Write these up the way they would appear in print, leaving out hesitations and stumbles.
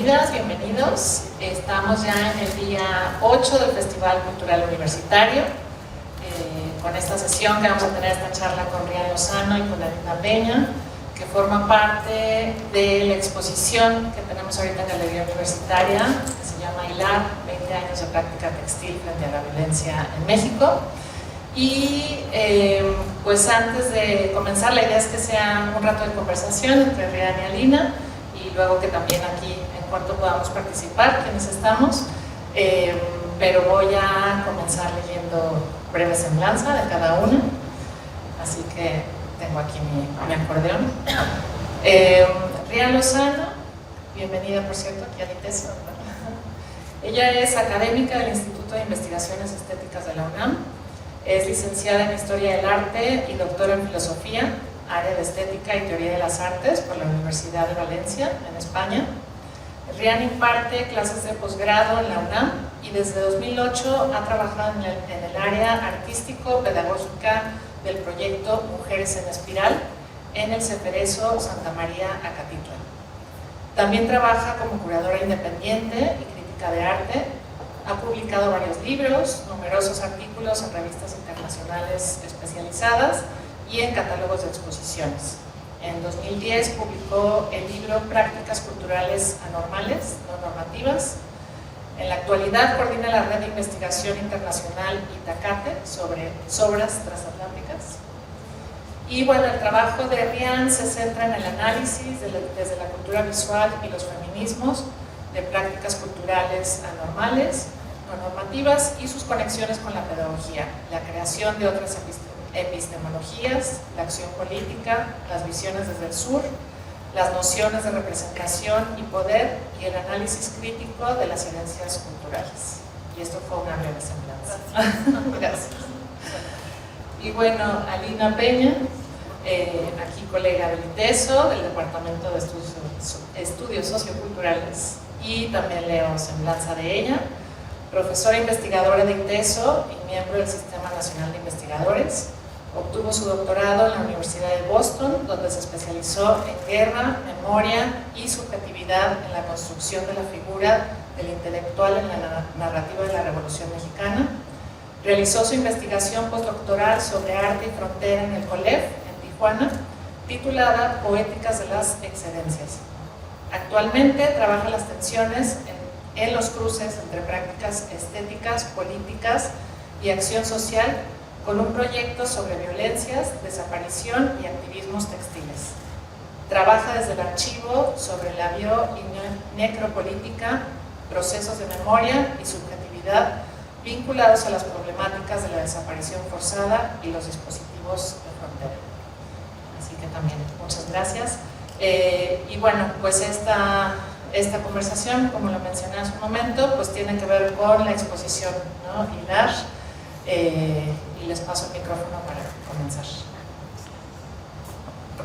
bienvenidas, bienvenidos. Estamos ya en el día 8 del Festival Cultural Universitario, con esta sesión que vamos a tener esta charla con Rian Lozano y con Alina Peña, que forma parte de la exposición que tenemos ahorita en la Galería Universitaria, que se llama Hilar, 20 años de práctica textil frente a la violencia en México. Y pues antes de comenzar, la idea es que sea un rato de conversación entre Rian y Alina, y luego que también aquí en cuanto podamos participar, quienes estamos, pero voy a comenzar leyendo breve semblanza de cada una, así que tengo aquí mi acordeón. Rian Lozano, bienvenida por cierto aquí a ITESO. Ella es académica del Instituto de Investigaciones Estéticas de la UNAM, es licenciada en Historia del Arte y doctora en Filosofía, área de Estética y Teoría de las Artes por la Universidad de Valencia, en España. Rian imparte clases de posgrado en la UNAM y desde 2008 ha trabajado en el área artístico-pedagógica del proyecto Mujeres en Espiral en el Ceferezo Santa María, Acatitla. También trabaja como curadora independiente y crítica de arte. Ha publicado varios libros, numerosos artículos en revistas internacionales especializadas y en catálogos de exposiciones. En 2010 publicó el libro Prácticas Culturales Anormales, no normativas. En la actualidad coordina la red de investigación internacional Itacate sobre sobras transatlánticas. Y bueno, el trabajo de Rian se centra en el análisis desde la cultura visual y los feminismos de prácticas culturales anormales, no normativas y sus conexiones con la pedagogía, la creación de otras epistemologías, la acción política, las visiones desde el sur, las nociones de representación y poder y el análisis crítico de las herencias culturales. Y esto fue una breve semblanza. Gracias. Y bueno, Alina Peña, aquí colega del ITESO, del Departamento de Estudios Socioculturales, y también leo semblanza de ella, profesora investigadora de ITESO y miembro del Sistema Nacional de Investigadores. Obtuvo su doctorado en la Universidad de Boston, donde se especializó en guerra, memoria y subjetividad en la construcción de la figura del intelectual en la narrativa de la Revolución Mexicana. Realizó su investigación postdoctoral sobre arte y frontera en el COLEF, en Tijuana, titulada Poéticas de las Excedencias. Actualmente trabaja las tensiones en los cruces entre prácticas estéticas, políticas y acción social, con un proyecto sobre violencias, desaparición y activismos textiles. Trabaja desde el archivo sobre la bio- y necropolítica, procesos de memoria y subjetividad vinculados a las problemáticas de la desaparición forzada y los dispositivos de frontera. Así que también muchas gracias. Y bueno, pues esta conversación, como lo mencioné hace un momento, pues tiene que ver con la exposición, ¿no? Hilar, y les paso el micrófono para comenzar.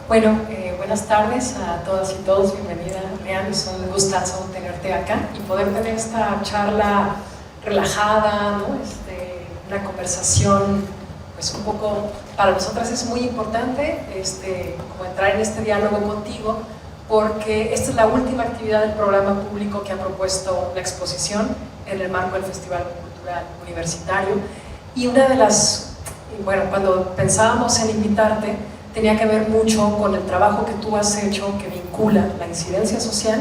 Bueno, buenas tardes a todas y todos, bienvenida Rian, es un gustazo tenerte acá y poder tener esta charla relajada, ¿no? Una conversación, pues un poco, para nosotras es muy importante como entrar en este diálogo contigo, porque esta es la última actividad del programa público que ha propuesto la exposición en el marco del Festival Cultural Universitario. Y una de las, bueno, cuando pensábamos en invitarte, tenía que ver mucho con el trabajo que tú has hecho que vincula la incidencia social,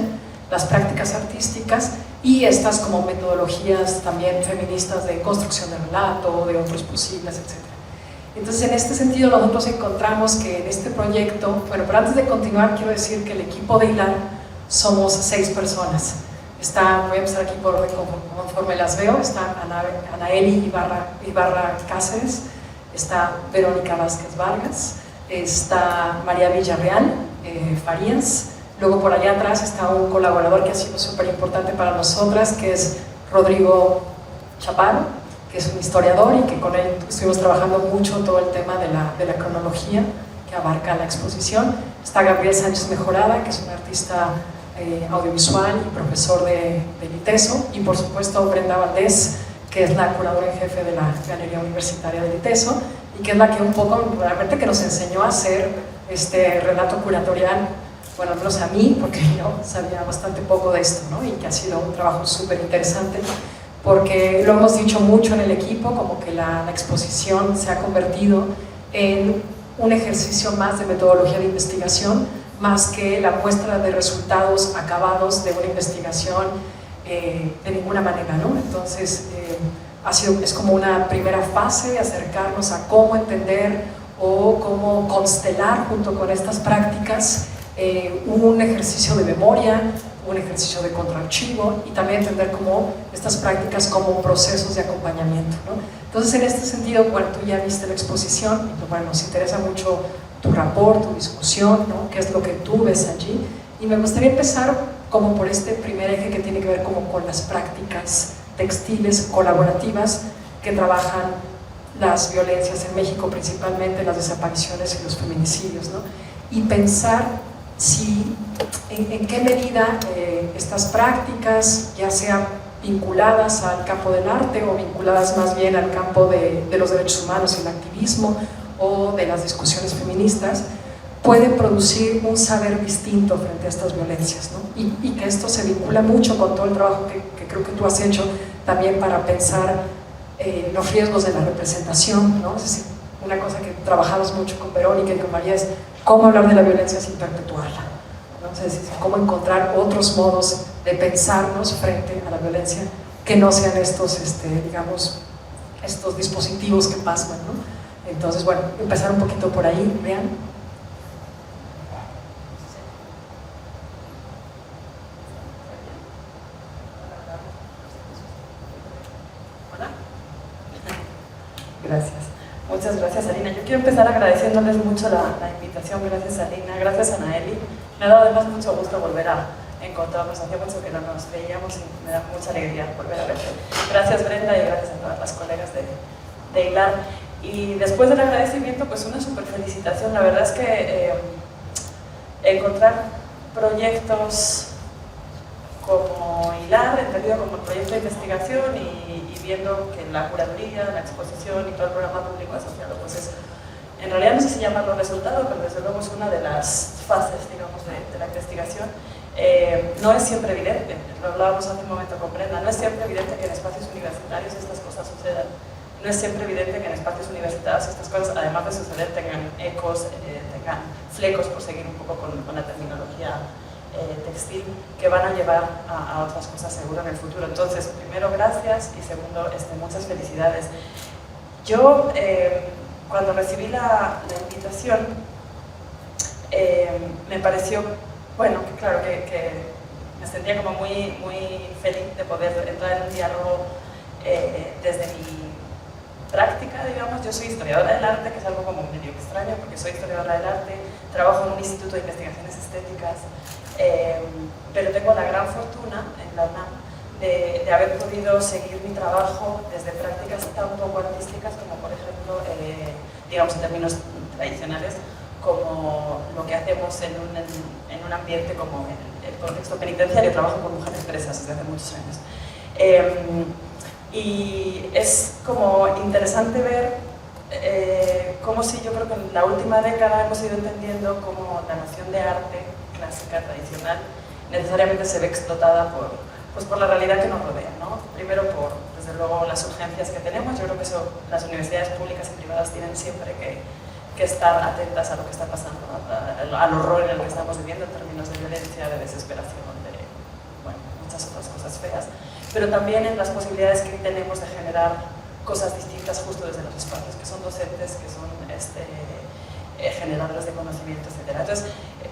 las prácticas artísticas y estas como metodologías también feministas de construcción de relato, de otros posibles, etc. Entonces, en este sentido, nosotros encontramos que en este proyecto, bueno, pero antes de continuar, quiero decir que el equipo de Hilar somos 6 personas. Voy a empezar aquí por orden conforme las veo. Está Anaeli Ibarra Cáceres, está Verónica Vázquez Vargas, está María Villarreal Farías. Luego por allá atrás está un colaborador que ha sido súper importante para nosotras, que es Rodrigo Chaparro, que es un historiador y que con él estuvimos trabajando mucho todo el tema de la cronología que abarca la exposición. Está Gabriel Sánchez Mejorada, que es un artista audiovisual y profesor del ITESO, y por supuesto Brenda Valdés, que es la curadora en jefe de la Galería Universitaria del ITESO y que es la que un poco realmente que nos enseñó a hacer relato curatorial bueno, al menos a mí, porque yo sabía bastante poco de esto, ¿no? Y que ha sido un trabajo súper interesante, porque lo hemos dicho mucho en el equipo, como que la exposición se ha convertido en un ejercicio más de metodología de investigación, más que la muestra de resultados acabados de una investigación de ninguna manera, ¿no? Entonces, es como una primera fase de acercarnos a cómo entender o cómo constelar junto con estas prácticas un ejercicio de memoria, un ejercicio de contraarchivo y también entender cómo estas prácticas como procesos de acompañamiento, ¿no? Entonces, en este sentido, bueno, tú ya viste la exposición y bueno, nos interesa mucho tu rapport, tu discusión, ¿no? ¿Qué es lo que tú ves allí? Y me gustaría empezar como por este primer eje que tiene que ver como con las prácticas textiles colaborativas que trabajan las violencias en México, principalmente las desapariciones y los feminicidios, ¿no? Y pensar si, en qué medida estas prácticas, ya sean vinculadas al campo del arte o vinculadas más bien al campo de los derechos humanos y el activismo o de las discusiones feministas, pueden producir un saber distinto frente a estas violencias, ¿no? Y que esto se vincula mucho con todo el trabajo que creo que tú has hecho también para pensar los riesgos de la representación, ¿no? Es decir, una cosa que trabajamos mucho con Verónica y con María es cómo hablar de la violencia sin perpetuarla, ¿no? Es decir, cómo encontrar otros modos de pensarnos frente a la violencia que no sean estos, digamos, estos dispositivos que pasan, ¿no? Entonces, bueno, empezar un poquito por ahí, vean. Gracias. Muchas gracias, Alina. Yo quiero empezar agradeciéndoles mucho la invitación. Gracias, Alina. Gracias, Anaeli. Me ha dado además mucho gusto volver a encontrarnos. Hacía mucho que no nos veíamos y me da mucha alegría volver a verte. Gracias, Brenda, y gracias a todas las colegas de Hilar. Y después del agradecimiento, pues una súper felicitación. La verdad es que encontrar proyectos como Hilar, entendido como proyecto de investigación y viendo que la curaduría, la exposición y todo el programa público asociado, pues es, en realidad no sé si llamarlo resultado, pero desde luego es una de las fases, digamos, de la investigación. No es siempre evidente, lo hablábamos hace un momento con Brenda, no es siempre evidente que en espacios universitarios estas cosas sucedan. No es siempre evidente que en espacios universitarios estas cosas, además de suceder, tengan ecos, tengan flecos, por seguir un poco con la terminología textil, que van a llevar a otras cosas seguro en el futuro. Entonces, primero, gracias, y segundo, muchas felicidades. Yo, cuando recibí la invitación, me pareció, bueno, que claro, que me sentía como muy, muy feliz de poder entrar en un diálogo desde mi práctica, digamos. Yo soy historiadora del arte, que es algo como medio extraño, porque soy historiadora del arte, trabajo en un instituto de investigaciones estéticas, pero tengo la gran fortuna en la UNAM de haber podido seguir mi trabajo desde prácticas tan poco artísticas como, por ejemplo, digamos en términos tradicionales, como lo que hacemos en un ambiente como el contexto penitenciario. Trabajo con mujeres presas desde hace muchos años. Y es como interesante ver cómo si yo creo que en la última década hemos ido entendiendo cómo la noción de arte clásica, tradicional, necesariamente se ve explotada por la realidad que nos rodea, ¿no? Primero desde luego, las urgencias que tenemos. Yo creo que eso, las universidades públicas y privadas tienen siempre que estar atentas a lo que está pasando, al horror en el que estamos viviendo en términos de violencia, de desesperación, de muchas otras cosas feas, pero también en las posibilidades que tenemos de generar cosas distintas justo desde los espacios, que son docentes, que son generadores de conocimiento, etc. Entonces,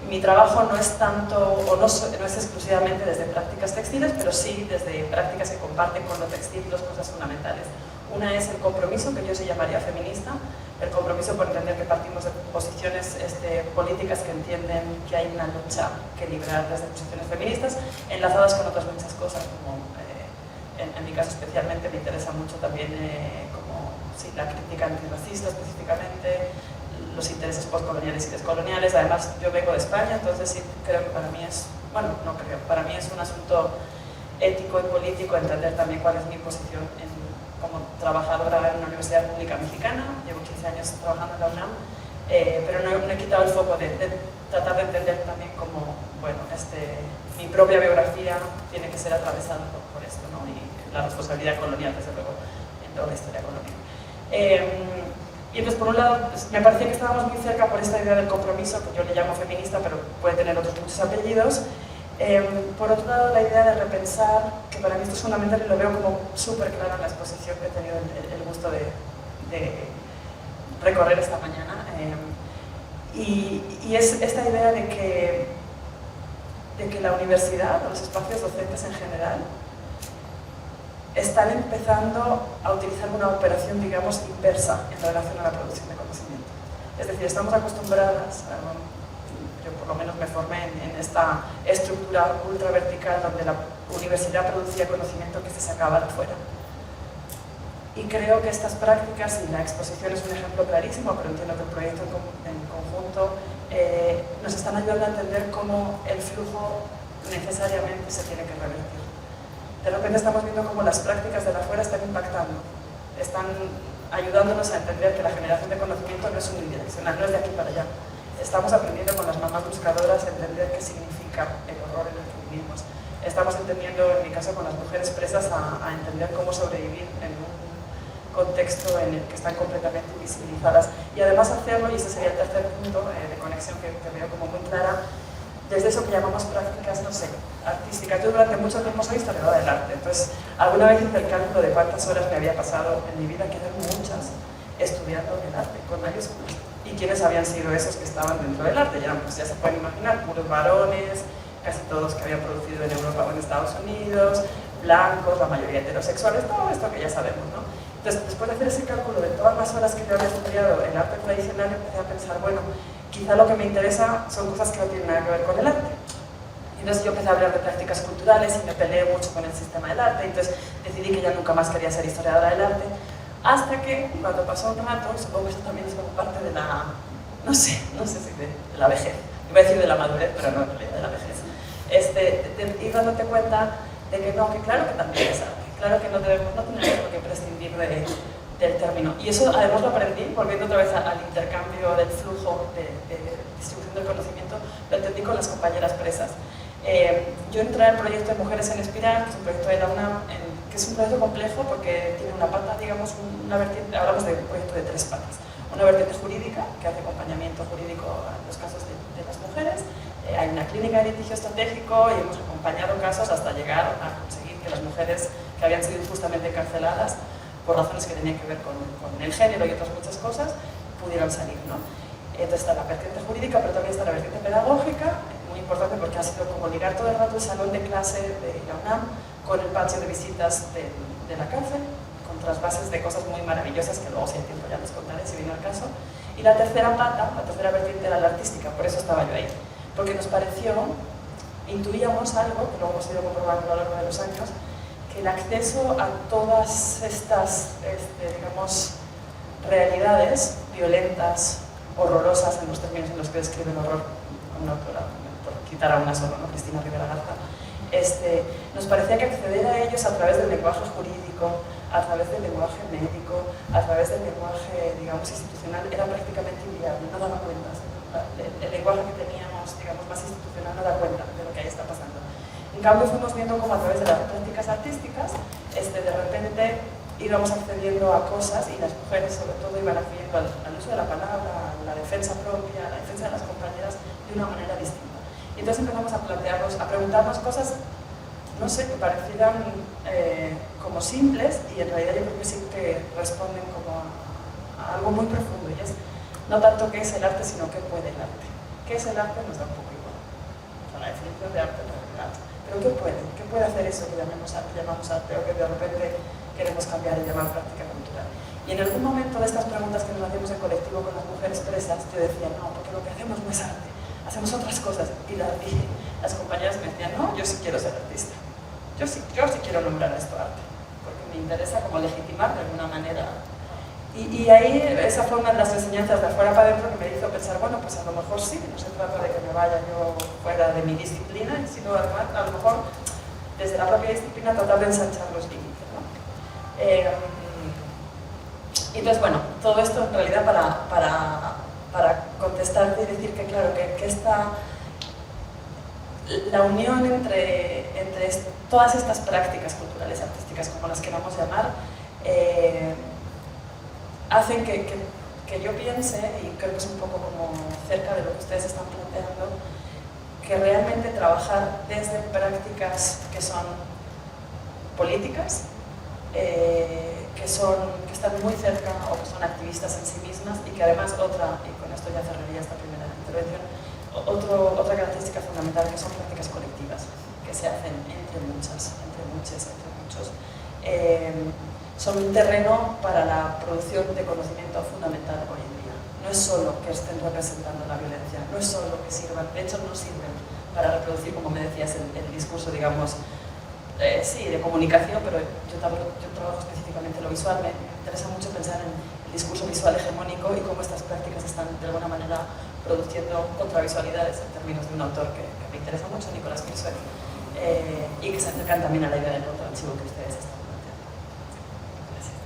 mi trabajo no es tanto, o no es exclusivamente desde prácticas textiles, pero sí desde prácticas que comparten con lo textil dos cosas fundamentales. Una es el compromiso, que yo se llamaría feminista, el compromiso por entender que partimos de posiciones políticas que entienden que hay una lucha que librar desde posiciones feministas, enlazadas con otras muchas cosas, como en mi caso especialmente me interesa mucho también la crítica antirracista específicamente, los intereses postcoloniales y descoloniales. Además, yo vengo de España, entonces sí creo que para mí es, para mí es un asunto ético y político entender también cuál es mi posición como trabajadora en una universidad pública mexicana. Llevo 15 años trabajando en la UNAM, pero no he quitado el foco de tratar de entender también cómo, bueno, mi propia biografía tiene que ser atravesada por esto, ¿no? Y la responsabilidad colonial, desde luego, en toda la historia colonial. Y entonces, por un lado, me parecía que estábamos muy cerca por esta idea del compromiso, que yo le llamo feminista, pero puede tener otros muchos apellidos. Por otro lado, la idea de repensar, que para mí esto es fundamental y lo veo como súper claro en la exposición que he tenido el gusto de recorrer esta mañana, y es esta idea de que la universidad, los espacios docentes en general, están empezando a utilizar una operación, digamos, inversa en relación a la producción de conocimiento. Es decir, estamos acostumbradas, yo por lo menos me formé en esta estructura ultra vertical donde la universidad producía conocimiento que se sacaba de fuera. Y creo que estas prácticas, y la exposición es un ejemplo clarísimo, pero entiendo que el proyecto en conjunto nos están ayudando a entender cómo el flujo necesariamente se tiene que revertir. De repente estamos viendo cómo las prácticas de la fuera están impactando, están ayudándonos a entender que la generación de conocimiento no es unidireccional, no es de aquí para allá. Estamos aprendiendo con las mamás buscadoras a entender qué significa el horror en el que vivimos. Estamos entendiendo, en mi caso con las mujeres presas, a entender cómo sobrevivir en un contexto en el que están completamente invisibilizadas. Y además hacerlo, y ese sería el tercer punto de conexión que veo como muy clara, desde eso que llamamos prácticas, no sé, artísticas. Yo durante mucho tiempo soy historiadora del arte, entonces alguna vez hice el cálculo de cuántas horas me había pasado en mi vida, que eran muchas, estudiando el arte, con mayúsculas. Y quiénes habían sido esos que estaban dentro del arte, pues ya se pueden imaginar, puros varones, casi todos que habían producido en Europa o en Estados Unidos, blancos, la mayoría heterosexuales, todo esto que ya sabemos, ¿no? Entonces, después de hacer ese cálculo de todas las horas que yo había estudiado el arte tradicional, empecé a pensar, bueno, quizá lo que me interesa son cosas que no tienen nada que ver con el arte. Y entonces yo empecé a hablar de prácticas culturales y me peleé mucho con el sistema del arte, entonces decidí que ya nunca más quería ser historiadora del arte, hasta que cuando pasó un rato, supongo que esto también es como parte de la, no sé si de la vejez, iba a decir de la madurez, pero no, en realidad de la vejez, de ir dándote cuenta de que no, que claro que también es arte, claro que no tenemos por qué prescindir del término. Y eso además lo aprendí, volviendo otra vez al intercambio del flujo de distribución del conocimiento, lo entendí con las compañeras presas. Yo entré al proyecto de Mujeres en Espiral, que es un proyecto de la UNAM, que es un proyecto complejo porque tiene una pata, digamos, una vertiente, hablamos de un proyecto de 3 patas. Una vertiente jurídica, que hace acompañamiento jurídico en los casos de las mujeres, hay una clínica de litigio estratégico y hemos acompañado casos hasta llegar a conseguir que las mujeres que habían sido injustamente encarceladas por razones que tenían que ver con el género y otras muchas cosas, pudieran salir, ¿no? Entonces está la vertiente jurídica, pero también está la vertiente pedagógica, muy importante porque ha sido como ligar todo el rato el salón de clase de la UNAM con el patio de visitas de la cárcel, con trasvases de cosas muy maravillosas que luego, si hay tiempo, ya les contaré si viene al caso. Y la tercera pata, la tercera vertiente era la artística, por eso estaba yo ahí, porque nos pareció, intuíamos algo, que luego hemos ido comprobando a lo largo de los años, que el acceso a todas estas, digamos, realidades violentas, horrorosas en los términos en los que describe el horror una autora, por quitar a una sola, ¿no? Cristina Rivera Garza, nos parecía que acceder a ellos a través del lenguaje jurídico, a través del lenguaje médico, a través del lenguaje, digamos, institucional, era prácticamente inviable, no daba cuenta. El lenguaje que teníamos, digamos, más institucional no da cuenta de lo que ahí está pasando. En cambio, fuimos viendo cómo a través de las prácticas artísticas, de repente íbamos accediendo a cosas y las mujeres, sobre todo, iban accediendo al uso de la palabra, a la defensa propia, a la defensa de las compañeras de una manera distinta. Y entonces empezamos a preguntarnos cosas, no sé, que parecieran como simples y en realidad yo creo que sí que responden como a algo muy profundo, y es no tanto qué es el arte, sino qué puede el arte. ¿Qué es el arte? Nos da un poco igual. O sea, la definición de arte no es el arte. Pero ¿qué puede? ¿Qué puede hacer eso que llamamos arte o que de repente queremos cambiar y llamar práctica cultural? Y en algún momento de estas preguntas que nos hacíamos en colectivo con las mujeres presas, yo decía, no, porque lo que hacemos no es arte, hacemos otras cosas. Y las compañeras me decían, no, yo sí quiero ser artista. Yo sí quiero nombrar esto arte, porque me interesa como legitimar de alguna manera. Y ahí esa fue una de las enseñanzas de afuera para adentro que me hizo pensar, bueno, pues a lo mejor sí, no se trata de que me vaya yo fuera de mi disciplina, sino además, a lo mejor desde la propia disciplina tratar de ensanchar los límites, ¿no? Entonces, bueno, todo esto en realidad para contestarte y decir que, claro, que la unión entre todas estas prácticas culturales, artísticas, como las queramos llamar, hacen que yo piense, y creo que es un poco como cerca de lo que ustedes están planteando, que realmente trabajar desde prácticas que son políticas, que están muy cerca o que son activistas en sí mismas, y que además y con esto ya cerraría esta primera intervención, otra característica fundamental, que son prácticas colectivas, que se hacen entre muchos, son un terreno para la producción de conocimiento fundamental hoy en día. No es solo que estén representando la violencia, no es solo que sirvan, de hecho no sirven para reproducir, como me decías, el discurso, digamos, sí, de comunicación, pero yo trabajo específicamente lo visual. Me interesa mucho pensar en el discurso visual hegemónico y cómo estas prácticas están de alguna manera produciendo contravisualidades en términos de un autor que me interesa mucho, Nicolás Mirsuet, y que se acercan también a la idea del contraarchivo que ustedes están planteando. Gracias.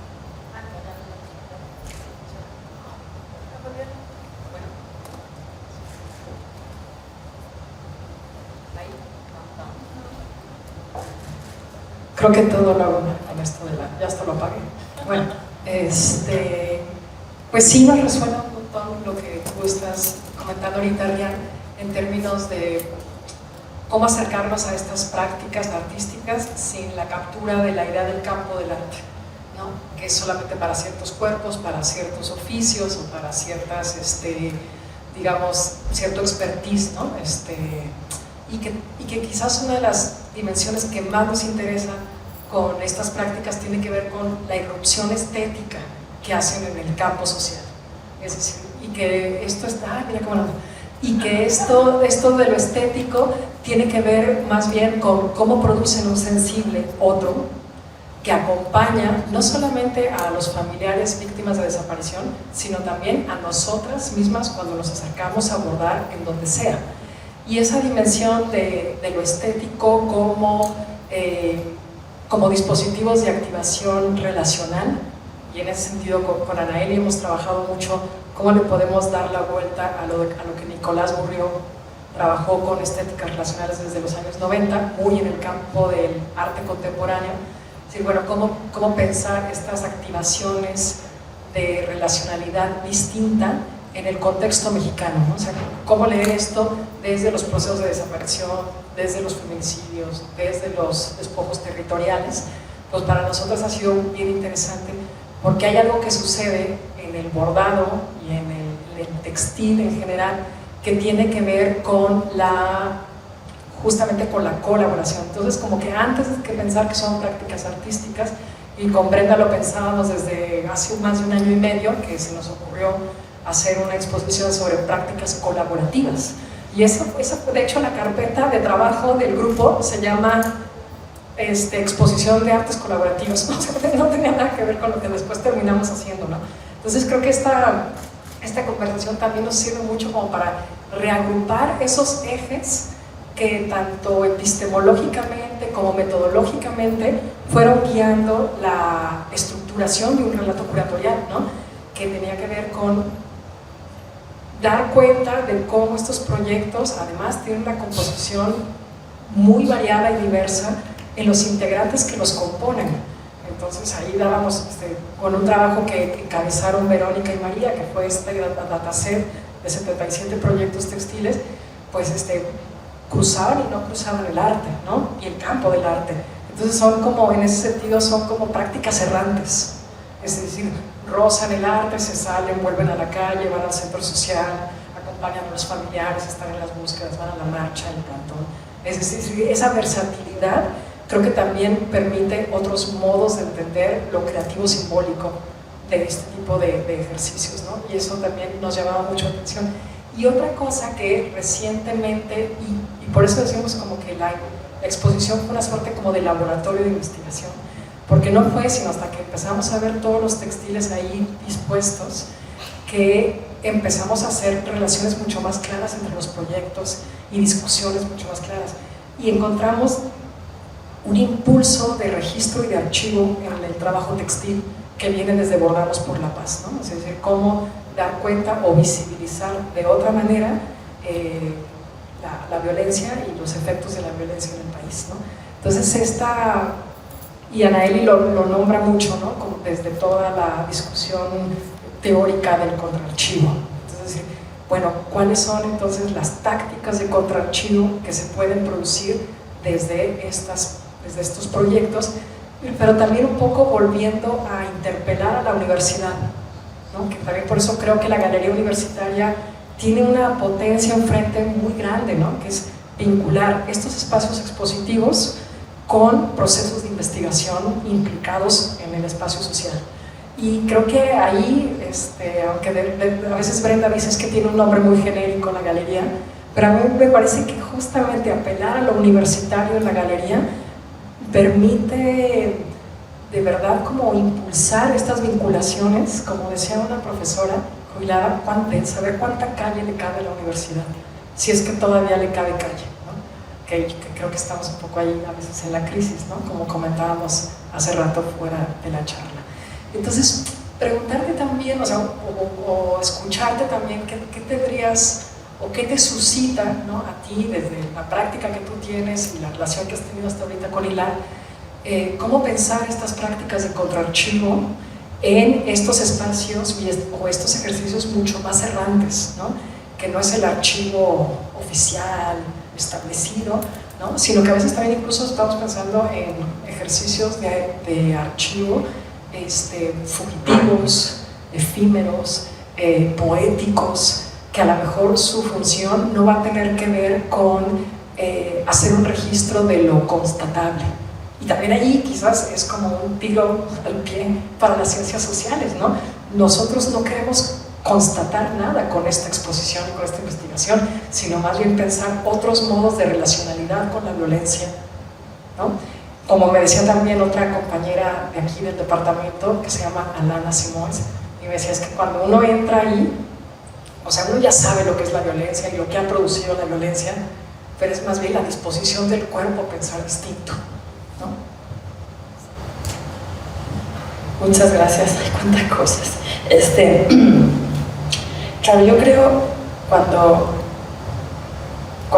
Bueno. Ahí. Creo que todo lo hago con esto ya hasta lo apagué. Bueno, pues sí nos resuena un montón lo que tú estás comentando ahorita, Rian, en términos de cómo acercarnos a estas prácticas artísticas sin la captura de la idea del campo del arte, ¿no? Que es solamente para ciertos cuerpos, para ciertos oficios o para ciertas, digamos, cierto expertise, ¿no? Y que quizás una de las dimensiones que más nos interesa con estas prácticas tiene que ver con la irrupción estética que hacen en el campo social. Es decir, y que esto está, mira cómo y que esto de lo estético tiene que ver más bien con cómo producen un sensible otro que acompaña no solamente a los familiares víctimas de desaparición, sino también a nosotras mismas cuando nos acercamos a abordar en donde sea. Y esa dimensión de lo estético como dispositivos de activación relacional, y en ese sentido con Anaeli hemos trabajado mucho cómo le podemos dar la vuelta a lo que Nicolás Bourriaud trabajó con estéticas relacionales desde los años 90, muy en el campo del arte contemporáneo. Es decir, bueno, cómo pensar estas activaciones de relacionalidad distinta en el contexto mexicano, ¿no? O sea, cómo leer esto desde los procesos de desaparición, desde los feminicidios, desde los despojos territoriales. Pues para nosotros ha sido bien interesante porque hay algo que sucede en el bordado y en el textil en general que tiene que ver con justamente con la colaboración. Entonces, como que antes de que pensar que son prácticas artísticas, y con Brenda lo pensábamos desde hace más de un año y medio, que se nos ocurrió hacer una exposición sobre prácticas colaborativas. Y esa fue, de hecho, la carpeta de trabajo del grupo se llama Exposición de Artes Colaborativas. O sea, no tenía nada que ver con lo que después terminamos haciendo, ¿no? Entonces creo que esta conversación también nos sirve mucho como para reagrupar esos ejes que tanto epistemológicamente como metodológicamente fueron guiando la estructuración de un relato curatorial, ¿no? Que tenía que ver con dar cuenta de cómo estos proyectos además tienen una composición muy variada y diversa en los integrantes que los componen. Entonces ahí dábamos con un trabajo que encabezaron Verónica y María, que fue dataset de 77 proyectos textiles, pues cruzaban y no cruzaban el arte, ¿no? Y el campo del arte. Entonces son como, en ese sentido, son como prácticas errantes. Es decir, rozan el arte, se salen, vuelven a la calle, van al centro social, acompañan a los familiares, están en las búsquedas, van a la marcha, el plantón. Es decir, esa versatilidad creo que también permite otros modos de entender lo creativo simbólico de este tipo de ejercicios, ¿no? Y eso también nos llamaba mucho la atención. Y otra cosa que recientemente, y por eso decimos como que la exposición fue una suerte como de laboratorio de investigación, porque no fue sino hasta que empezamos a ver todos los textiles ahí dispuestos que empezamos a hacer relaciones mucho más claras entre los proyectos y discusiones mucho más claras. Y encontramos un impulso de registro y de archivo en el trabajo textil que viene desde Bordamos por la Paz, ¿no? Es decir, cómo dar cuenta o visibilizar de otra manera la violencia y los efectos de la violencia en el país, ¿no? Entonces y Anaeli lo nombra mucho, ¿no? Como desde toda la discusión teórica del contraarchivo. Entonces, bueno, ¿cuáles son entonces las tácticas de contraarchivo que se pueden producir desde estos proyectos? Pero también un poco volviendo a interpelar a la universidad, ¿no? Que también por eso creo que la Galería Universitaria tiene una potencia enfrente muy grande, ¿no? Que es vincular estos espacios expositivos con procesos de investigación implicados en el espacio social. Y creo que ahí, aunque a veces Brenda dice que tiene un nombre muy genérico la galería, pero a mí me parece que justamente apelar a lo universitario en la galería permite de verdad como impulsar estas vinculaciones, como decía una profesora jubilada, saber cuánta calle le cabe a la universidad, si es que todavía le cabe calle, ¿no? Que creo que estamos un poco ahí a veces en la crisis, ¿no? Como comentábamos hace rato fuera de la charla. Entonces, preguntarte también, o escucharte también, ¿qué tendrías o qué te suscita, ¿no? A ti, desde la práctica que tú tienes y la relación que has tenido hasta ahorita con Hilar, cómo pensar estas prácticas de contraarchivo en estos espacios o estos ejercicios mucho más errantes, ¿no? Que no es el archivo oficial, establecido, ¿no? Sino que a veces también incluso estamos pensando en ejercicios de archivo fugitivos, efímeros, poéticos, que a lo mejor su función no va a tener que ver con hacer un registro de lo constatable. Y también allí quizás es como un tiro al pie para las ciencias sociales, ¿no? Nosotros no queremos constatar nada con esta exposición y con esta investigación, sino más bien pensar otros modos de relacionalidad con la violencia, ¿no? Como me decía también otra compañera de aquí del departamento, que se llama Alana Simons, y me decía, es que cuando uno entra ahí, o sea, uno ya sabe lo que es la violencia y lo que ha producido la violencia, pero es más bien la disposición del cuerpo a pensar distinto, ¿no? Muchas gracias, hay cuántas cosas. Claro, yo creo cuando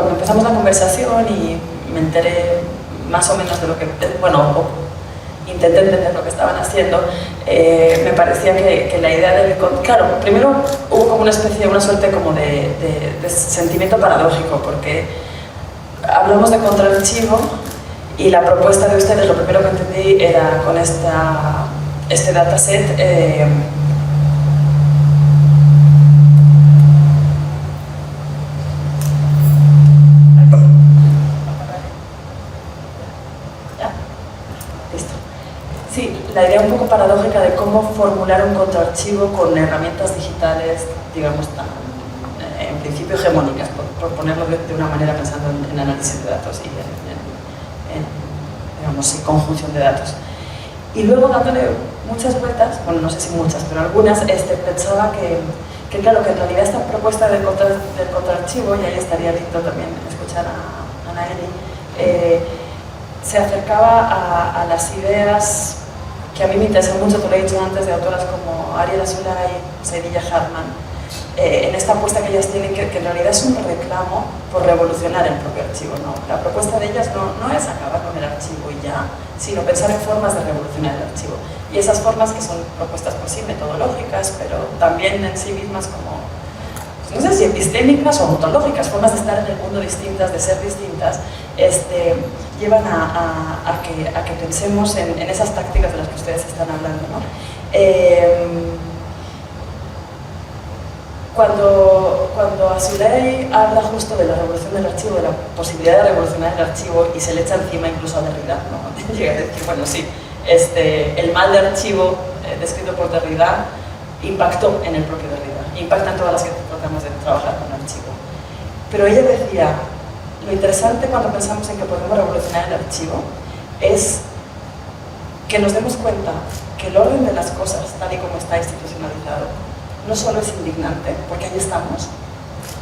empezamos la conversación y me enteré más o menos de lo que, bueno, intenté entender lo que estaban haciendo, me parecía que la idea del... Claro, primero hubo como una suerte como de sentimiento paradójico, porque hablamos de contraarchivo y la propuesta de ustedes, lo primero que entendí era con este dataset, la idea un poco paradójica de cómo formular un contraarchivo con herramientas digitales, digamos, en principio hegemónicas, por ponerlo de una manera pensando en análisis de datos y digamos, en conjunción de datos. Y luego dándole muchas vueltas, bueno, no sé si muchas, pero algunas, pensaba que claro, que en realidad esta propuesta del contraarchivo, y ahí estaría lindo también escuchar a Anaeli, se acercaba a las ideas que a mí me interesan mucho, te lo he dicho antes, de autoras como Ariel Azoulay, Saidilla Hartman, en esta apuesta que ellas tienen, que en realidad es un reclamo por revolucionar el propio archivo, ¿no? La propuesta de ellas no es acabar con el archivo y ya, sino pensar en formas de revolucionar el archivo. Y esas formas que son propuestas por sí metodológicas, pero también en sí mismas como, pues no sé si epistémicas o ontológicas, formas de estar en el mundo distintas, de ser distintas, llevan a que pensemos en esas tácticas de las que ustedes están hablando, ¿no? Cuando Azoulay habla justo de la revolución del archivo, de la posibilidad de revolucionar el archivo, y se le echa encima incluso a Derrida, ¿no? Llega a decir, bueno, sí, el mal de archivo descrito por Derrida impactó en el propio Derrida, impacta en todas las que tratamos de trabajar con el archivo. Pero ella decía, lo interesante cuando pensamos en que podemos revolucionar el archivo es que nos demos cuenta que el orden de las cosas, tal y como está institucionalizado, no solo es indignante, porque ahí estamos,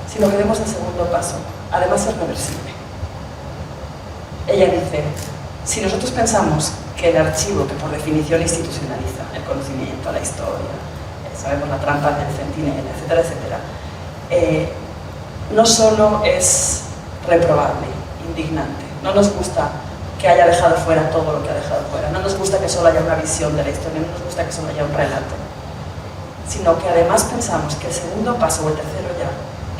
sino que demos el segundo paso. Además es reversible. Ella dice, si nosotros pensamos que el archivo, que por definición institucionaliza el conocimiento, la historia, sabemos la trampa del centinela, etcétera, etcétera, no solo es reprobable, indignante, no nos gusta que haya dejado fuera todo lo que ha dejado fuera, no nos gusta que solo haya una visión de la historia, no nos gusta que solo haya un relato, sino que además pensamos que el segundo paso o el tercero ya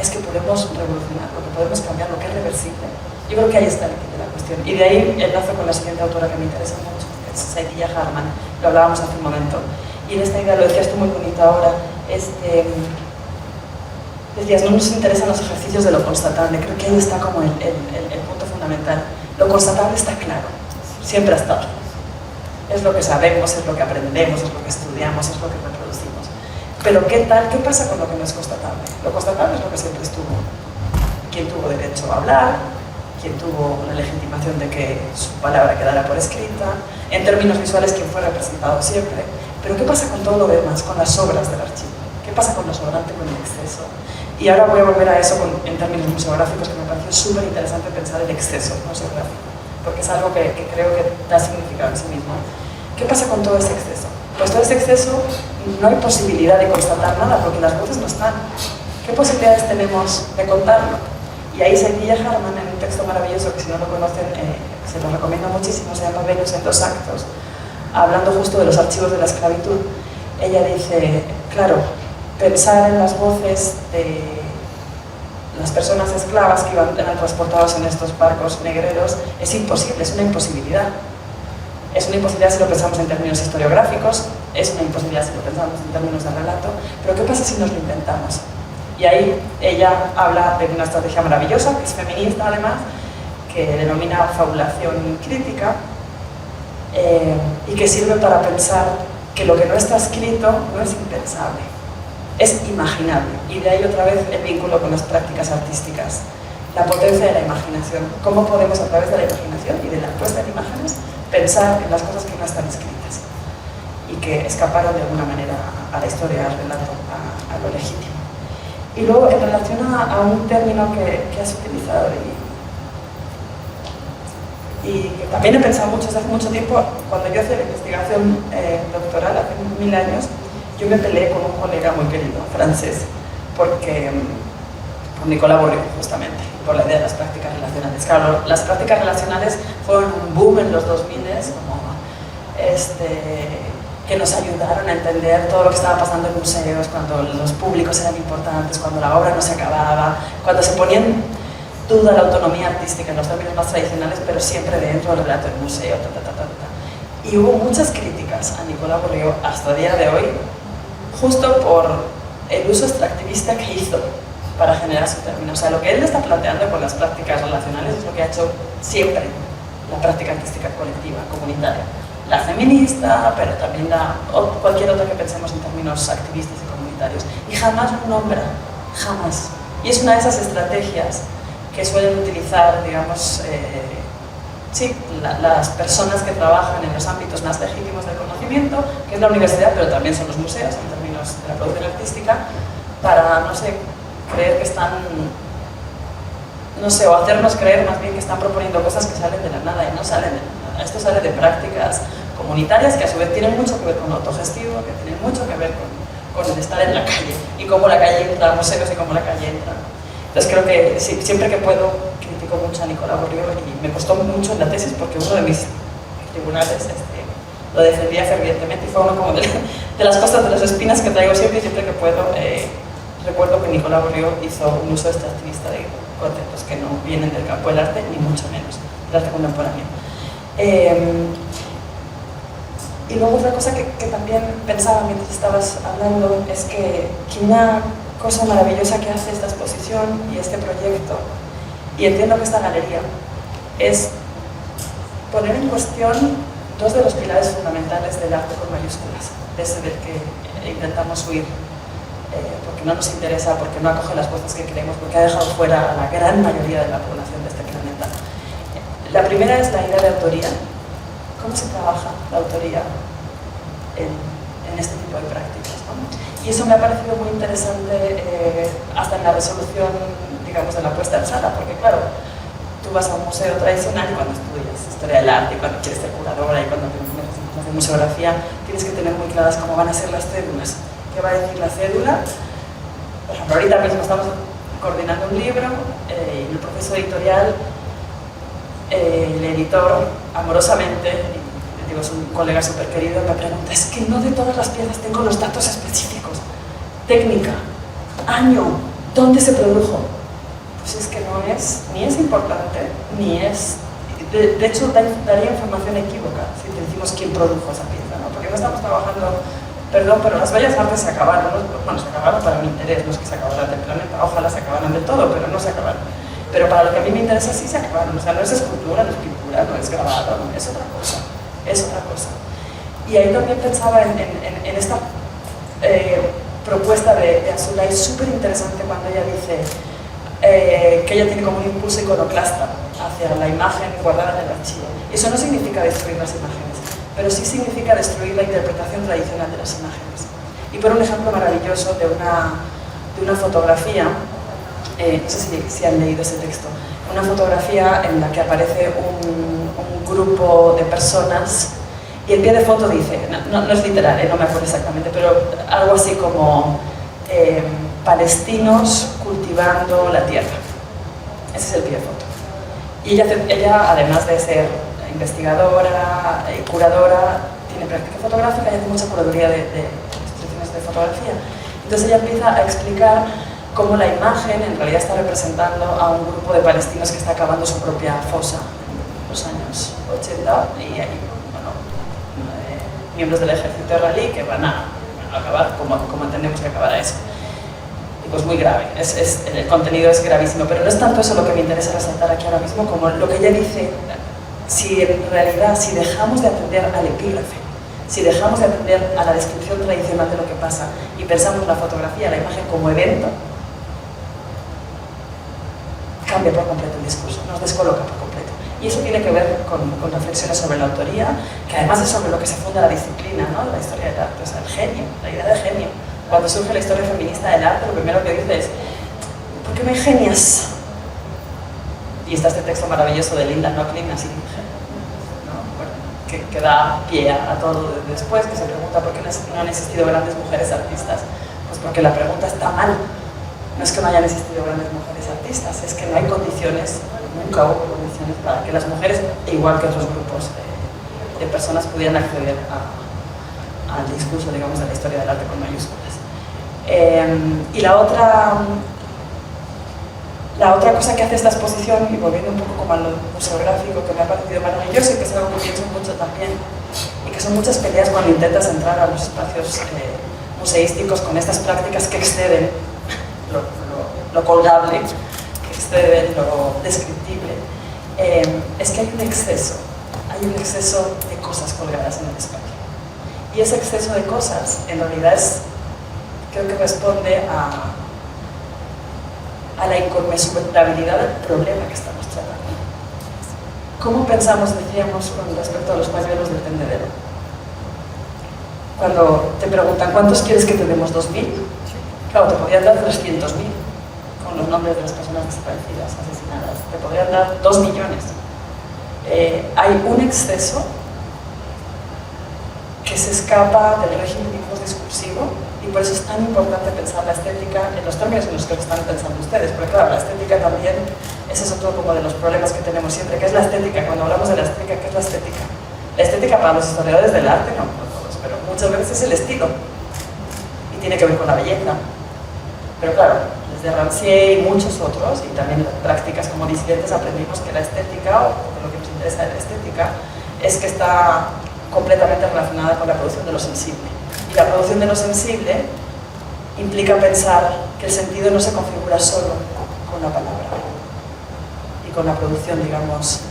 es que podemos revolucionar, lo que podemos cambiar, lo que es reversible. Yo creo que ahí está el kit de la cuestión. Y de ahí enlazo con la siguiente autora que me interesa mucho, que es Saidiya Harman, lo hablábamos hace un momento. Y en esta idea, lo decías tú muy bonito ahora, decías, no nos interesan los ejercicios de lo constatable, creo que ahí está como el punto fundamental. Lo constatable está claro, siempre ha estado. Es lo que sabemos, es lo que aprendemos, es lo que estudiamos, es lo que reproducimos. Pero ¿qué tal? ¿Qué pasa con lo que no es constatable? Lo constatable es lo que siempre estuvo. ¿Quién tuvo derecho a hablar? ¿Quién tuvo la legitimación de que su palabra quedara por escrita? En términos visuales, ¿quién fue representado siempre? Pero ¿qué pasa con todo lo demás, con las obras del archivo? ¿Qué pasa con lo sobrante, con el exceso? Y ahora voy a volver a eso en términos museográficos, que me pareció súper interesante pensar el exceso museográfico, porque es algo que creo que da significado en sí mismo. ¿Qué pasa con todo ese exceso? Pues todo ese exceso no hay posibilidad de constatar nada, porque las voces no están. ¿Qué posibilidades tenemos de contarlo? Y ahí Saidiya Harman, en un texto maravilloso que si no lo conocen, se lo recomiendo muchísimo, se llama Venus en 2 actos, hablando justo de los archivos de la esclavitud. Ella dice, claro, pensar en las voces de las personas esclavas que eran transportadas en estos barcos negreros es imposible, es una imposibilidad. Es una imposibilidad si lo pensamos en términos historiográficos, es una imposibilidad si lo pensamos en términos de relato, pero ¿qué pasa si nos lo inventamos? Y ahí ella habla de una estrategia maravillosa, que es feminista además, que denomina fabulación crítica, y que sirve para pensar que lo que no está escrito no es impensable, es imaginable. Y de ahí otra vez el vínculo con las prácticas artísticas, la potencia de la imaginación. ¿Cómo podemos a través de la imaginación y de la puesta en imágenes pensar en las cosas que no están escritas y que escaparon de alguna manera a la historia, al relato, a lo legítimo? Y luego, en relación a un término que has utilizado y que también he pensado mucho desde hace mucho tiempo, cuando yo hacía la investigación doctoral hace 1000 años, yo me peleé con un colega muy querido, francés, por Nicolas Bourriaud, justamente, por la idea de las prácticas relacionales. Claro, las prácticas relacionales fueron un boom en los 2000, como que nos ayudaron a entender todo lo que estaba pasando en museos, cuando los públicos eran importantes, cuando la obra no se acababa, cuando se ponía en duda la autonomía artística en los términos más tradicionales, pero siempre dentro del relato del museo. Y hubo muchas críticas a Nicolas Bourriaud hasta el día de hoy, justo por el uso extractivista que hizo para generar su término. O sea, lo que él está planteando con las prácticas relacionales es lo que ha hecho siempre la práctica artística colectiva, comunitaria. La feminista, pero también cualquier otra que pensemos en términos activistas y comunitarios. Y jamás lo nombra, jamás. Y es una de esas estrategias que suelen utilizar, digamos, las personas que trabajan en los ámbitos más legítimos del conocimiento, que es la universidad, pero también son los museos en términos de la producción artística, para, no sé, creer que están, no sé, o hacernos creer más bien que están proponiendo cosas que salen de la nada y no salen de la nada. Esto sale de prácticas comunitarias que a su vez tienen mucho que ver con autogestivo, que tienen mucho que ver con el estar en la calle y cómo la calle entra a museos y cómo la calle entra. Entonces creo que siempre que puedo critico mucho a Nicolas Bourriaud y me costó mucho en la tesis porque uno de mis tribunales lo defendía fervientemente y fue uno como de las cosas, de las espinas que traigo siempre y siempre que puedo. Recuerdo que Nicolas Bourriaud hizo un uso extractivista de conceptos que no vienen del campo del arte, ni mucho menos del arte contemporáneo. Y luego otra cosa que también pensaba mientras estabas hablando es que una cosa maravillosa que hace esta exposición y este proyecto, y entiendo que esta galería, es poner en cuestión dos de los pilares fundamentales del arte con mayúsculas, ese del que intentamos huir, porque no nos interesa, porque no acoge las voces que queremos, porque ha dejado fuera a la gran mayoría de la población de este planeta. La primera es la idea de autoría. ¿Cómo se trabaja la autoría en este tipo de prácticas, ¿no? Y eso me ha parecido muy interesante hasta en la resolución, digamos, de la puesta en sala, porque claro, tú vas a un museo tradicional y cuando estudias historia del arte, y cuando quieres ser curadora y cuando tienes museografía, tienes que tener muy claras cómo van a ser las cédulas, qué va a decir la cédula. Por ejemplo, ahorita mismo estamos coordinando un libro y el proceso editorial, el editor amorosamente, digo, es un colega súper querido, me pregunta, es que no de todas las piezas tengo los datos específicos, técnica, año, dónde se produjo. Pues es que no es, ni es importante, ni es, de hecho daría información equívoca si te decimos quién produjo esa pieza, ¿no? Porque no estamos trabajando, perdón, pero las bellas artes se acabaron, ¿no? Bueno, se acabaron para mi interés, no es que se acabaran del planeta, ojalá se acabaran del todo, pero no se acabaron. Pero para lo que a mí me interesa sí se acabaron, o sea, no es escultura, no es pintura, no es grabado, no, es otra cosa, es otra cosa. Y ahí también pensaba en esta propuesta de Azoulay, súper interesante cuando ella dice que ella tiene como un impulso iconoclasta hacia la imagen guardada en el archivo. Eso no significa destruir las imágenes, pero sí significa destruir la interpretación tradicional de las imágenes. Y por un ejemplo maravilloso de una fotografía, no sé si han leído ese texto, una fotografía en la que aparece un grupo de personas y el pie de foto dice, no es literal, no me acuerdo exactamente, pero algo así como palestinos cultivando la tierra. Ese es el pie de foto. Y ella además de ser investigadora, curadora, tiene práctica fotográfica y hace mucha curaduría de exposiciones de fotografía. Entonces ella empieza a explicar cómo la imagen en realidad está representando a un grupo de palestinos que está acabando su propia fosa en los años 80 y hay miembros del ejército israelí que van a acabar como entendemos que acabará eso. Y pues muy grave, el contenido es gravísimo, pero no es tanto eso lo que me interesa resaltar aquí ahora mismo como lo que ella dice, si en realidad, si dejamos de atender al epígrafe, si dejamos de atender a la descripción tradicional de lo que pasa y pensamos la fotografía, la imagen como evento, cambia por completo el discurso, nos descoloca por completo. Y eso tiene que ver con reflexiones sobre la autoría, que además es sobre lo que se funda la disciplina, ¿no? La historia del arte, o sea, el genio, la idea de genio. Cuando surge la historia feminista del arte, lo primero que dice es, ¿por qué no hay genias? Y está este texto maravilloso de Linda Nochlin, así, ¿no? Bueno, que da pie a todo después, que se pregunta por qué no han existido grandes mujeres artistas. Pues porque la pregunta está mal. No es que no hayan existido grandes mujeres artistas, es que no hay condiciones, nunca hubo condiciones para que las mujeres, igual que otros grupos de personas, pudieran acceder al discurso, digamos, de la historia del arte con mayúsculas. Y la otra cosa que hace esta exposición, y volviendo un poco como a lo museográfico, que me ha parecido maravilloso y que es algo que pienso mucho también, y que son muchas peleas cuando intentas entrar a los espacios museísticos con estas prácticas que exceden lo colgable, que exceden lo descriptible, es que hay un exceso de cosas colgadas en el espacio. Y ese exceso de cosas, en realidad, creo que responde a la inconmensurabilidad del problema que estamos tratando. ¿Cómo pensamos, decíamos, con respecto a los pañuelos del tendedero? Cuando te preguntan, ¿cuántos quieres que te demos? ¿2.000? Claro, te podrían dar 300.000 con los nombres de las personas desaparecidas, asesinadas. Te podrían dar 2 millones. Hay un exceso que se escapa del régimen discursivo y por eso es tan importante pensar la estética en los términos en los que lo están pensando ustedes, porque claro, la estética también, ese es otro como de los problemas que tenemos siempre. ¿Qué es la estética? Cuando hablamos de la estética, ¿qué es la estética? La estética para los historiadores del arte, no para todos, pero muchas veces es el estilo y tiene que ver con la belleza. Pero claro, desde Rancière y muchos otros, y también prácticas como disidentes, aprendimos que la estética, o lo que nos interesa de la estética, es que está completamente relacionada con la producción de lo sensible. Y la producción de lo sensible implica pensar que el sentido no se configura solo con la palabra y con la producción, digamos,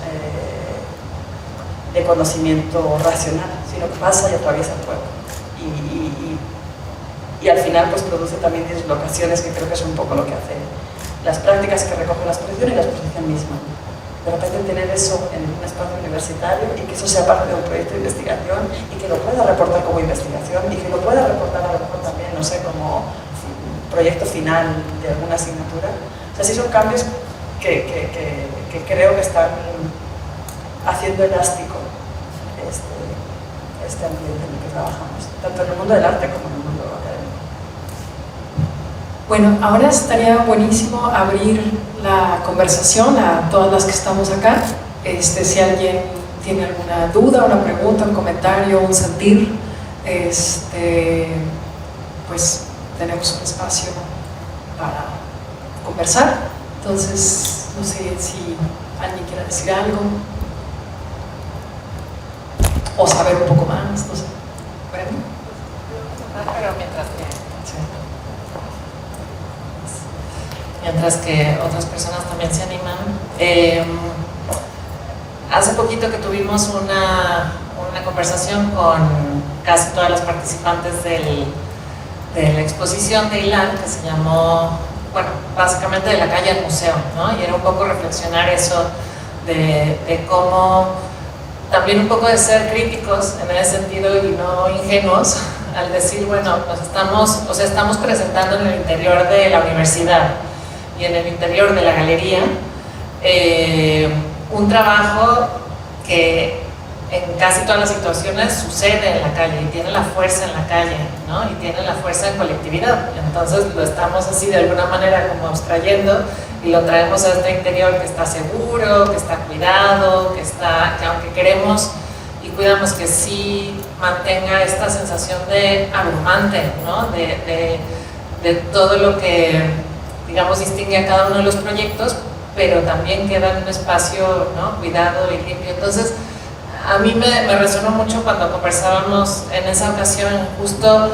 de conocimiento racional, sino que pasa y atraviesa el cuerpo. Y al final pues produce también dislocaciones, que creo que es un poco lo que hace las prácticas que recogen la exposición y la exposición misma. De repente tener eso en un espacio universitario y que eso sea parte de un proyecto de investigación y que lo pueda reportar como investigación y que lo pueda reportar a lo mejor también, no sé, como proyecto final de alguna asignatura. O sea, sí son cambios que creo que están haciendo elástico este ambiente en el que trabajamos, tanto en el mundo del arte como en el mundo académico. Bueno, ahora estaría buenísimo abrir la conversación a todas las que estamos acá. Si alguien tiene alguna duda, una pregunta, un comentario, un sentir, pues tenemos un espacio para conversar. Entonces, no sé si alguien quiere decir algo o saber un poco más, no sé. Bueno. Pero mientras que otras personas también se animan. Hace poquito que tuvimos una conversación con casi todas las participantes de la exposición de Ilan, que se llamó, bueno, básicamente de la calle al museo, ¿no? Y era un poco reflexionar eso de cómo también un poco de ser críticos en ese sentido y no ingenuos al decir, bueno, nos estamos presentando en el interior de la universidad y en el interior de la galería un trabajo que en casi todas las situaciones sucede en la calle y tiene la fuerza en la calle, ¿no? Y tiene la fuerza en colectividad. Entonces lo estamos así de alguna manera como abstrayendo y lo traemos a este interior que está seguro, que está cuidado, que aunque queremos y cuidamos que sí mantenga esta sensación de abrumante, ¿no? De todo lo que, digamos, distingue a cada uno de los proyectos, pero también queda en un espacio, ¿no? Cuidado y limpio. Entonces, a mí me resonó mucho cuando conversábamos en esa ocasión justo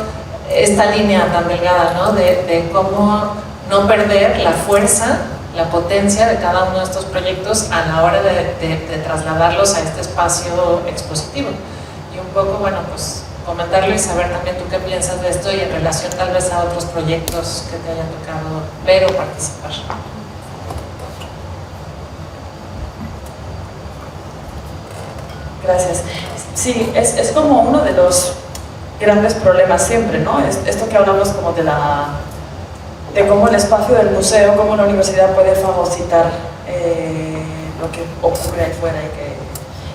esta línea tan delgada, ¿no? De cómo no perder la fuerza, la potencia de cada uno de estos proyectos a la hora de trasladarlos a este espacio expositivo. Y un poco, bueno, pues comentarlo y saber también tú qué piensas de esto y en relación tal vez a otros proyectos que te haya tocado ver o participar. Gracias. Sí, es como uno de los grandes problemas siempre, ¿no? Esto que hablamos como de cómo el espacio del museo, cómo la universidad puede fagocitar lo que ocurre ahí fuera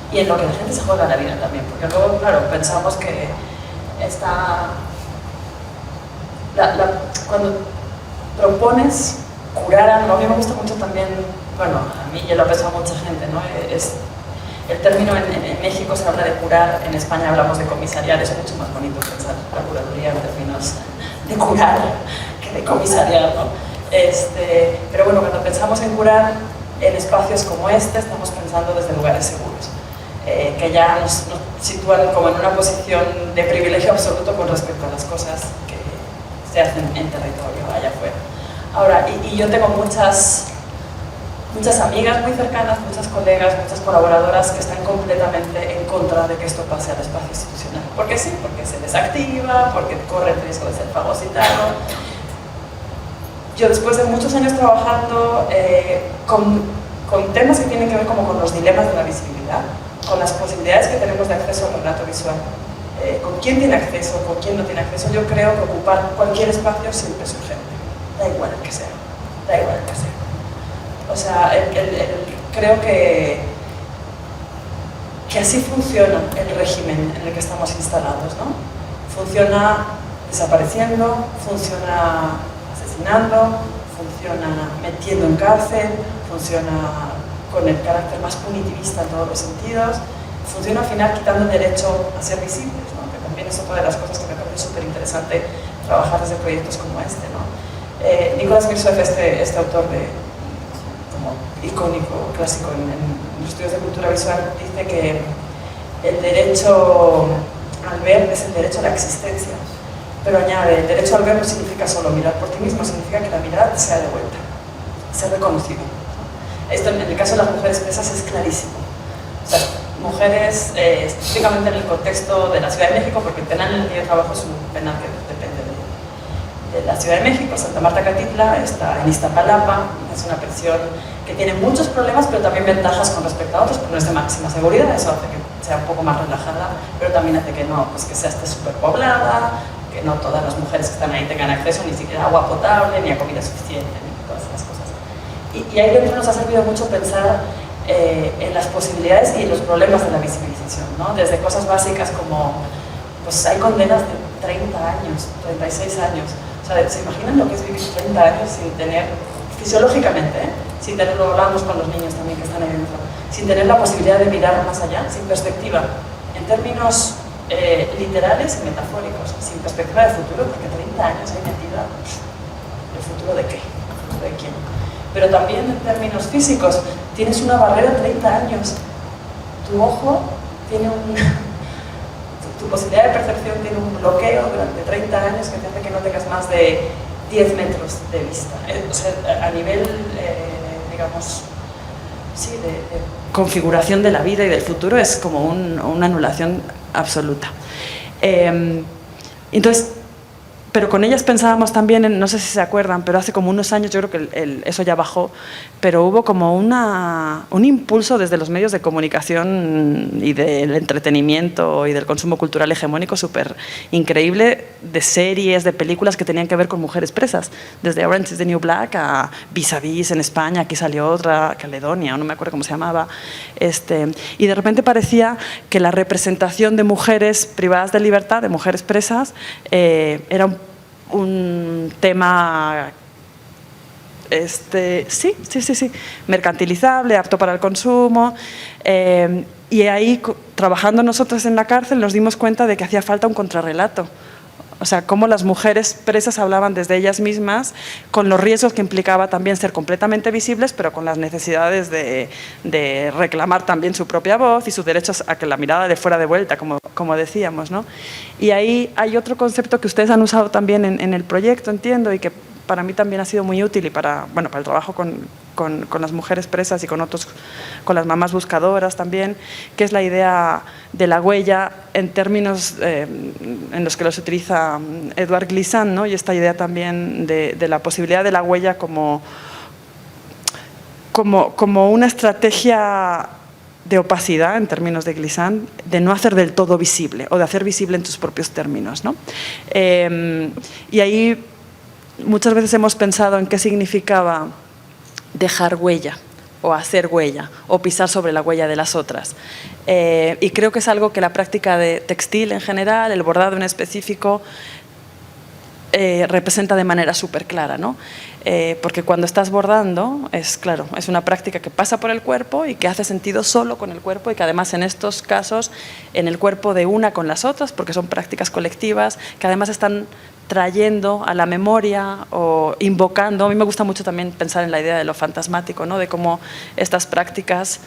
y en lo que la gente se juega la vida también, porque luego, claro, pensamos que cuando propones curar algo, a mí me gusta mucho también, bueno, a mí ya lo ha pensado mucha gente, ¿no? El término en México se habla de curar, en España hablamos de comisariar, es mucho más bonito pensar la curaduría en términos de curar que de comisariar, ¿no? Pero bueno, cuando pensamos en curar en espacios como este, estamos pensando desde lugares seguros, que ya nos sitúan como en una posición de privilegio absoluto con respecto a las cosas que se hacen en territorio allá afuera. Ahora, y yo tengo muchas amigas muy cercanas, muchas colegas, muchas colaboradoras que están completamente en contra de que esto pase al espacio institucional. ¿Por qué sí? Porque se desactiva, porque corre el riesgo de ser fagocitado. Yo después de muchos años trabajando con temas que tienen que ver como con los dilemas de la visibilidad, con las posibilidades que tenemos de acceso al relato visual, con quién tiene acceso, con quién no tiene acceso, yo creo que ocupar cualquier espacio siempre es urgente, da igual el que sea, da igual el que sea. O sea, creo que así funciona el régimen en el que estamos instalados, ¿no? Funciona desapareciendo, funciona asesinando, funciona metiendo en cárcel, funciona con el carácter más punitivista en todos los sentidos, funciona al final quitando el derecho a ser visibles, ¿no? Que también es otra de las cosas que me parece súper interesante trabajar desde proyectos como este, ¿no? Nicolás Mirzoeff, este autor icónico, clásico en los estudios de cultura visual, dice que el derecho al ver es el derecho a la existencia, pero añade, el derecho al ver no significa solo mirar por ti mismo, significa que la mirada te sea de vuelta, ser reconocido. Esto en el caso de las mujeres presas es clarísimo. O sea, mujeres, específicamente en el contexto de la Ciudad de México, porque el penal en el que yo trabajo es un penal que depende de la Ciudad de México. Santa Marta Catitla está en Iztapalapa, es una prisión que tiene muchos problemas, pero también ventajas con respecto a otros, porque no es de máxima seguridad, eso hace que sea un poco más relajada, pero también hace que no, pues que sea superpoblada, que no todas las mujeres que están ahí tengan acceso ni siquiera a agua potable, ni a comida suficiente, ni todas esas cosas. Y ahí dentro nos ha servido mucho pensar en las posibilidades y en los problemas de la visibilización, ¿no? Desde cosas básicas como, pues hay condenas de 30 años, 36 años. O O sea, ¿se imaginan lo que es vivir 30 años sin tener, fisiológicamente, sin tener, lo hablamos con los niños también que están ahí dentro, sin tener la posibilidad de mirar más allá, sin perspectiva, en términos literales y metafóricos, sin perspectiva de futuro, porque 30 años hay metida, ¿el futuro de qué? ¿El futuro de quién? Pero también en términos físicos, tienes una barrera de 30 años, tu ojo tiene tu posibilidad de percepción tiene un bloqueo durante 30 años que te hace que no tengas más de 10 metros de vista. O sea, a nivel, digamos, sí, de configuración de la vida y del futuro es como una anulación absoluta. Entonces, pero con ellas pensábamos también en, no sé si se acuerdan, pero hace como unos años, yo creo que eso ya bajó, pero hubo como un impulso desde los medios de comunicación y del entretenimiento y del consumo cultural hegemónico súper increíble, de series, de películas que tenían que ver con mujeres presas, desde Orange is the New Black a Vis a Vis en España, aquí salió otra, Caledonia, no me acuerdo cómo se llamaba, y de repente parecía que la representación de mujeres privadas de libertad, de mujeres presas, era un tema sí, mercantilizable, apto para el consumo, y ahí, trabajando nosotros en la cárcel, nos dimos cuenta de que hacía falta un contrarrelato. O sea, cómo las mujeres presas hablaban desde ellas mismas, con los riesgos que implicaba también ser completamente visibles, pero con las necesidades de reclamar también su propia voz y sus derechos a que la mirada de fuera de vuelta, como decíamos, ¿no? Y ahí hay otro concepto que ustedes han usado también en el proyecto, entiendo, y que para mí también ha sido muy útil y para el trabajo con las mujeres presas y con las mamás buscadoras también, que es la idea de la huella en términos en los que los utiliza Edouard Glissant, ¿no? Y esta idea también de la posibilidad de la huella como una estrategia de opacidad, en términos de Glissant, de no hacer del todo visible o de hacer visible en tus propios términos, ¿no? Y ahí muchas veces hemos pensado en qué significaba dejar huella o hacer huella o pisar sobre la huella de las otras. Y creo que es algo que la práctica de textil en general, el bordado en específico, representa de manera súper clara, ¿no? Porque cuando estás bordando, es una práctica que pasa por el cuerpo y que hace sentido solo con el cuerpo y que además en estos casos en el cuerpo de una con las otras, porque son prácticas colectivas que además están trayendo a la memoria o invocando. A mí me gusta mucho también pensar en la idea de lo fantasmático, ¿no? De cómo estas prácticas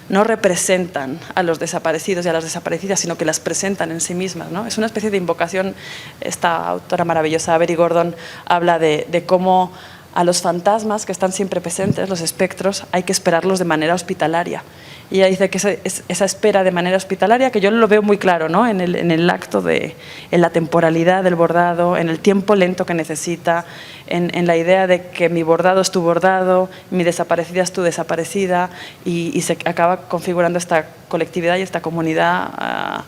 no representan a los desaparecidos y a las desaparecidas, sino que las presentan en sí mismas, ¿no? Es una especie de invocación. Esta autora maravillosa, Avery Gordon, habla de cómo a los fantasmas que están siempre presentes, los espectros, hay que esperarlos de manera hospitalaria. Y ella dice que esa espera de manera hospitalaria, que yo lo veo muy claro, ¿no? En el acto en la temporalidad del bordado, en el tiempo lento que necesita, en la idea de que mi bordado es tu bordado, mi desaparecida es tu desaparecida, y se acaba configurando esta colectividad y esta comunidad,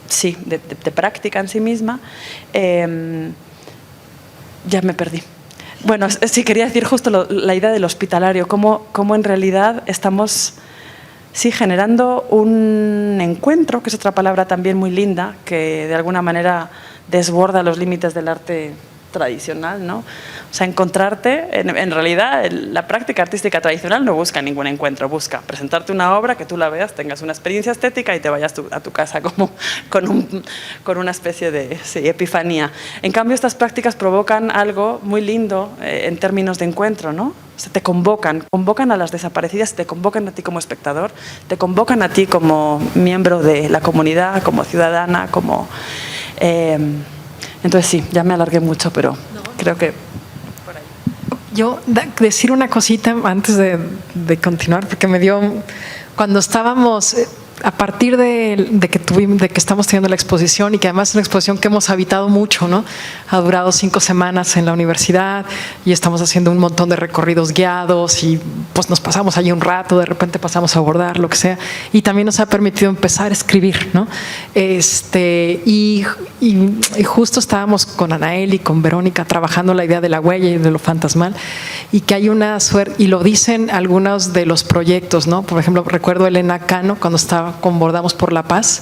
sí, de práctica en sí misma. Ya me perdí. Bueno, sí, quería decir justo la idea del hospitalario, cómo en realidad estamos generando un encuentro, que es otra palabra también muy linda, que de alguna manera desborda los límites del arte tradicional, ¿no? O sea, encontrarte, en realidad la práctica artística tradicional no busca ningún encuentro, busca presentarte una obra, que tú la veas, tengas una experiencia estética y te vayas a tu casa como con una especie de epifanía. En cambio, estas prácticas provocan algo muy lindo en términos de encuentro, ¿no? O sea, te convocan a las desaparecidas, te convocan a ti como espectador, te convocan a ti como miembro de la comunidad, como ciudadana, como... Entonces sí, ya me alargué mucho, pero creo que por ahí. Yo decir una cosita antes de continuar, porque me dio, cuando estábamos, a partir de que estamos teniendo la exposición, y que además es una exposición que hemos habitado mucho, ¿no? Ha durado 5 semanas en la universidad y estamos haciendo un montón de recorridos guiados y pues nos pasamos allí un rato, de repente pasamos a bordar, lo que sea, y también nos ha permitido empezar a escribir, ¿no? Y justo estábamos con Anael y con Verónica trabajando la idea de la huella y de lo fantasmal, y que hay una suerte, y lo dicen algunos de los proyectos, ¿no? Por ejemplo, recuerdo a Elena Cano cuando estaba trabajaba con Bordamos por la Paz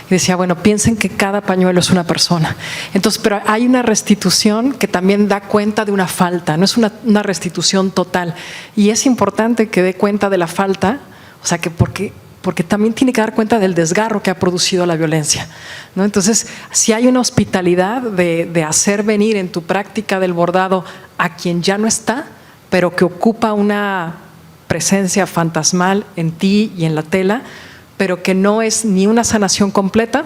y decía, bueno, piensen que cada pañuelo es una persona. Entonces, pero hay una restitución que también da cuenta de una falta, no es una restitución total. Y es importante que dé cuenta de la falta, o sea, que porque también tiene que dar cuenta del desgarro que ha producido la violencia, ¿no? Entonces, si hay una hospitalidad de hacer venir en tu práctica del bordado a quien ya no está, pero que ocupa una presencia fantasmal en ti y en la tela, pero que no es ni una sanación completa,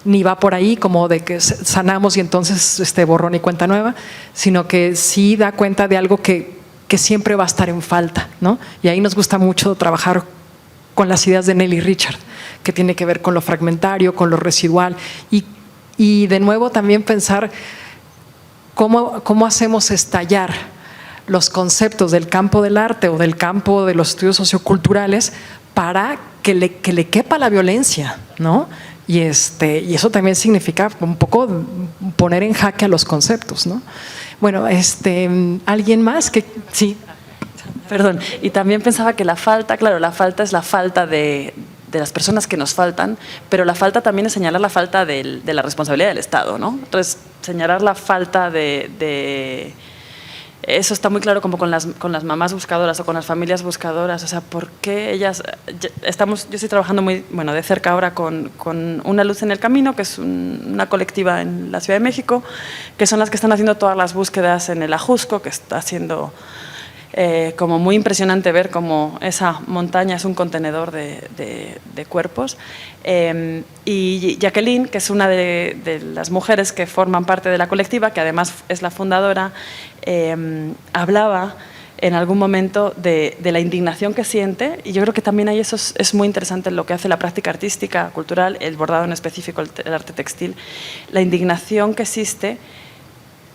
ni va por ahí como de que sanamos y entonces borrón y cuenta nueva, sino que sí da cuenta de algo que siempre va a estar en falta, ¿no? Y ahí nos gusta mucho trabajar con las ideas de Nelly Richard, que tiene que ver con lo fragmentario, con lo residual, y de nuevo también pensar cómo hacemos estallar los conceptos del campo del arte o del campo de los estudios socioculturales para que le quepa la violencia, ¿no? Y eso también significa un poco poner en jaque a los conceptos, ¿no? Bueno, ¿alguien más? Sí. Perdón, y también pensaba que la falta, claro, la falta es la falta de las personas que nos faltan, pero la falta también es señalar la falta de la responsabilidad del Estado, ¿no? Entonces, señalar la falta de eso está muy claro como con las mamás buscadoras o con las familias buscadoras, o sea, ¿por qué ellas? Yo estoy trabajando muy, de cerca ahora con Una Luz en el Camino, que es una colectiva en la Ciudad de México, que son las que están haciendo todas las búsquedas en el Ajusco, que está haciendo como muy impresionante ver cómo esa montaña es un contenedor de cuerpos. Y Jacqueline, que es una de las mujeres que forman parte de la colectiva, que además es la fundadora, hablaba en algún momento de la indignación que siente, y yo creo que también ahí eso es muy interesante en lo que hace la práctica artística, cultural, el bordado en específico, el arte textil, la indignación que existe,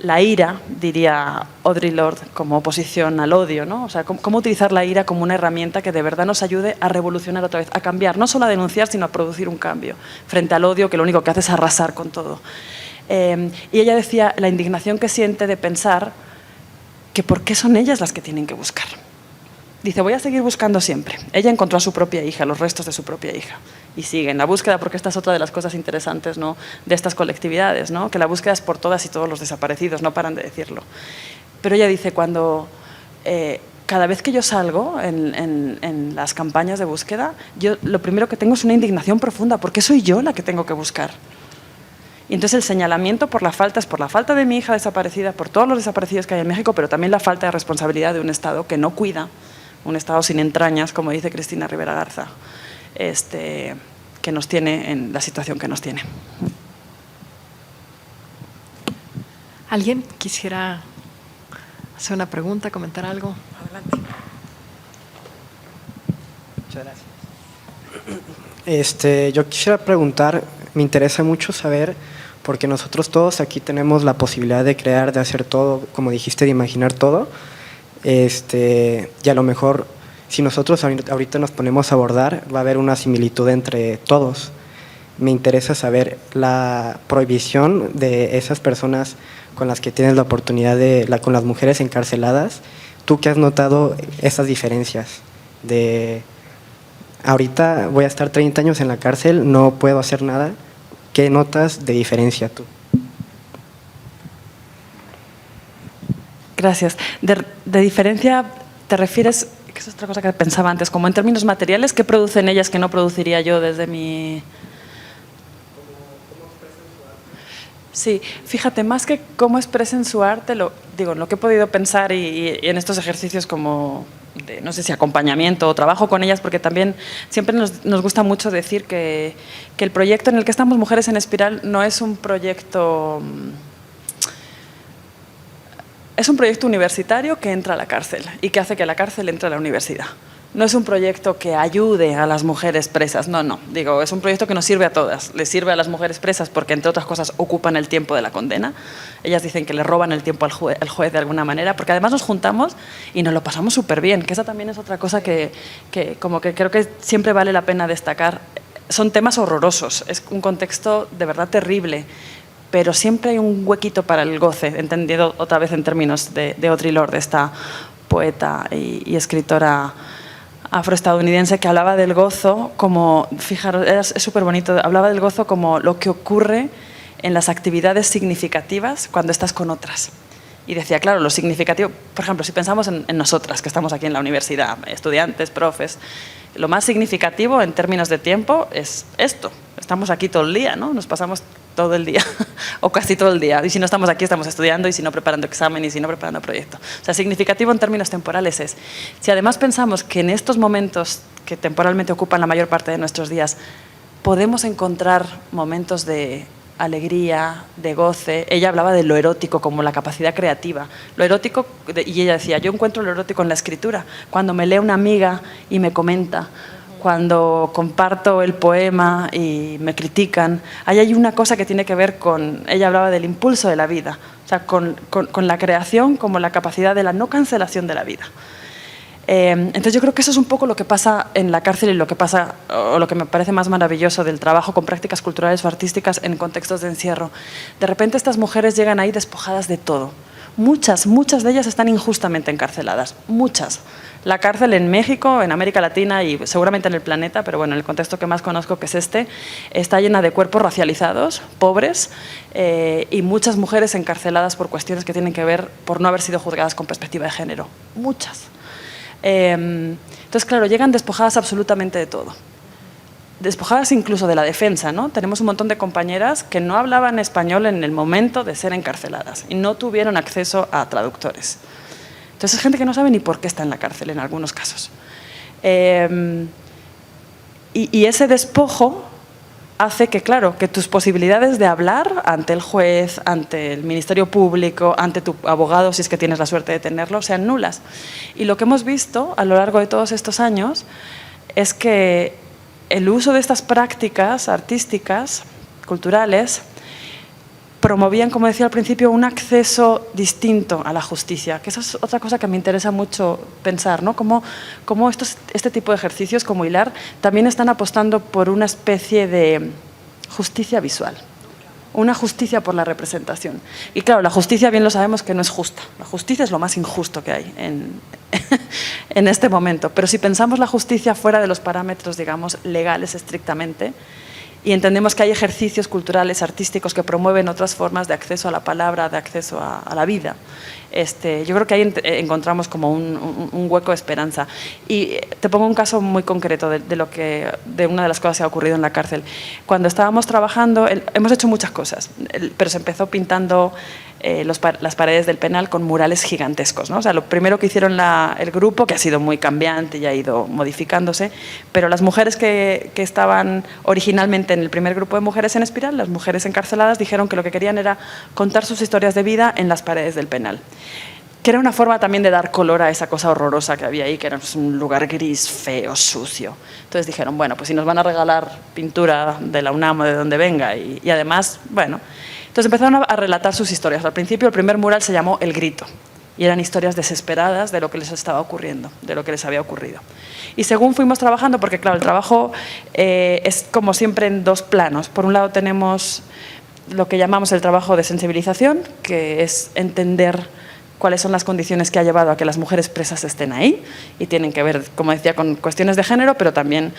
la ira, diría Audre Lorde, como oposición al odio, ¿no? O sea, cómo utilizar la ira como una herramienta que de verdad nos ayude a revolucionar otra vez, a cambiar, no solo a denunciar, sino a producir un cambio frente al odio, que lo único que hace es arrasar con todo. Y ella decía la indignación que siente de pensar que por qué son ellas las que tienen que buscar. Dice, voy a seguir buscando siempre. Ella encontró a su propia hija, los restos de su propia hija, y sigue en la búsqueda, porque esta es otra de las cosas interesantes, ¿no?, de estas colectividades, ¿no?, que la búsqueda es por todas y todos los desaparecidos, no paran de decirlo. Pero ella dice, cada vez que yo salgo en las campañas de búsqueda, yo lo primero que tengo es una indignación profunda, porque soy yo la que tengo que buscar. Y entonces el señalamiento por la falta es por la falta de mi hija desaparecida, por todos los desaparecidos que hay en México, pero también la falta de responsabilidad de un Estado que no cuida, un Estado sin entrañas, como dice Cristina Rivera Garza, que nos tiene en la situación que nos tiene. ¿Alguien quisiera hacer una pregunta, comentar algo? Adelante. Muchas gracias. Yo quisiera preguntar, me interesa mucho saber, porque nosotros todos aquí tenemos la posibilidad de crear, de hacer todo, como dijiste, de imaginar todo. Y a lo mejor, si nosotros ahorita nos ponemos a abordar, va a haber una similitud entre todos. Me interesa saber la prohibición de esas personas con las que tienes la oportunidad con las mujeres encarceladas. ¿Tú qué has notado esas diferencias? Ahorita voy a estar 30 años en la cárcel, no puedo hacer nada. ¿Qué notas de diferencia tú? Gracias. De diferencia, ¿te refieres, que es otra cosa que pensaba antes, como en términos materiales, qué producen ellas que no produciría yo desde mi...? Sí, fíjate, más que cómo expresen su arte, lo que he podido pensar y en estos ejercicios como de, no sé si acompañamiento o trabajo con ellas, porque también siempre nos gusta mucho decir que el proyecto en el que estamos, Mujeres en Espiral, no es un proyecto... Es un proyecto universitario que entra a la cárcel y que hace que la cárcel entre a la universidad. No es un proyecto que ayude a las mujeres presas, no. Es un proyecto que nos sirve a todas. Les sirve a las mujeres presas porque, entre otras cosas, ocupan el tiempo de la condena. Ellas dicen que le roban el tiempo al juez de alguna manera, porque además nos juntamos y nos lo pasamos súper bien, que esa también es otra cosa que creo que siempre vale la pena destacar. Son temas horrorosos, es un contexto de verdad terrible, pero siempre hay un huequito para el goce, entendido otra vez en términos de Audre Lorde, esta poeta y escritora afroestadounidense que hablaba del gozo como, fijaros, es súper bonito, hablaba del gozo como lo que ocurre en las actividades significativas cuando estás con otras. Y decía, claro, lo significativo, por ejemplo, si pensamos en nosotras, que estamos aquí en la universidad, estudiantes, profes, lo más significativo en términos de tiempo es esto. Estamos aquí todo el día, ¿no? Nos pasamos todo el día, o casi todo el día. Y si no estamos aquí, estamos estudiando, y si no, preparando examen, y si no, preparando proyecto. O sea, significativo en términos temporales es. Si además pensamos que en estos momentos que temporalmente ocupan la mayor parte de nuestros días, podemos encontrar momentos de alegría, de goce. Ella hablaba de lo erótico como la capacidad creativa. Lo erótico, y ella decía, yo encuentro lo erótico en la escritura. Cuando me lee una amiga y me comenta, cuando comparto el poema y me critican, ahí hay una cosa que tiene que ver con, ella hablaba del impulso de la vida, o sea, con la creación como la capacidad de la no cancelación de la vida. Entonces yo creo que eso es un poco lo que pasa en la cárcel y lo que pasa, o lo que me parece más maravilloso del trabajo con prácticas culturales o artísticas en contextos de encierro. De repente estas mujeres llegan ahí despojadas de todo. Muchas de ellas están injustamente encarceladas, muchas. La cárcel en México, en América Latina y seguramente en el planeta, pero bueno, en el contexto que más conozco, que es este, está llena de cuerpos racializados, pobres, y muchas mujeres encarceladas por cuestiones que tienen que ver por no haber sido juzgadas con perspectiva de género. Muchas. Entonces, claro, llegan despojadas absolutamente de todo. Despojadas incluso de la defensa, ¿no? Tenemos un montón de compañeras que no hablaban español en el momento de ser encarceladas y no tuvieron acceso a traductores. Entonces, es gente que no sabe ni por qué está en la cárcel en algunos casos. Y ese despojo hace que, claro, que tus posibilidades de hablar ante el juez, ante el Ministerio Público, ante tu abogado, si es que tienes la suerte de tenerlo, sean nulas. Y lo que hemos visto a lo largo de todos estos años es que el uso de estas prácticas artísticas, culturales, promovían, como decía al principio, un acceso distinto a la justicia, que eso es otra cosa que me interesa mucho pensar, ¿no? Cómo este tipo de ejercicios, como hilar, también están apostando por una especie de justicia visual, una justicia por la representación. Y claro, la justicia bien lo sabemos que no es justa, la justicia es lo más injusto que hay en este momento, pero si pensamos la justicia fuera de los parámetros, digamos, legales estrictamente, y entendemos que hay ejercicios culturales, artísticos que promueven otras formas de acceso a la palabra, de acceso a la vida. Yo creo que ahí encontramos como un hueco de esperanza. Y te pongo un caso muy concreto de una de las cosas que ha ocurrido en la cárcel. Cuando estábamos trabajando, hemos hecho muchas cosas, pero se empezó pintando las paredes del penal con murales gigantescos, ¿no? O sea, lo primero que hicieron el grupo, que ha sido muy cambiante y ha ido modificándose, pero las mujeres que estaban originalmente en el primer grupo de mujeres en espiral, las mujeres encarceladas, dijeron que lo que querían era contar sus historias de vida en las paredes del penal, que era una forma también de dar color a esa cosa horrorosa que había ahí, que era un lugar gris, feo, sucio. Entonces dijeron, bueno, pues si nos van a regalar pintura de la UNAM o de donde venga, y además, bueno. Entonces empezaron a relatar sus historias. Al principio el primer mural se llamó El Grito, y eran historias desesperadas de lo que les estaba ocurriendo, de lo que les había ocurrido. Y según fuimos trabajando, porque claro, el trabajo es como siempre en dos planos. Por un lado tenemos lo que llamamos el trabajo de sensibilización, que es entender cuáles son las condiciones que ha llevado a que las mujeres presas estén ahí, y tienen que ver, como decía, con cuestiones de género, pero también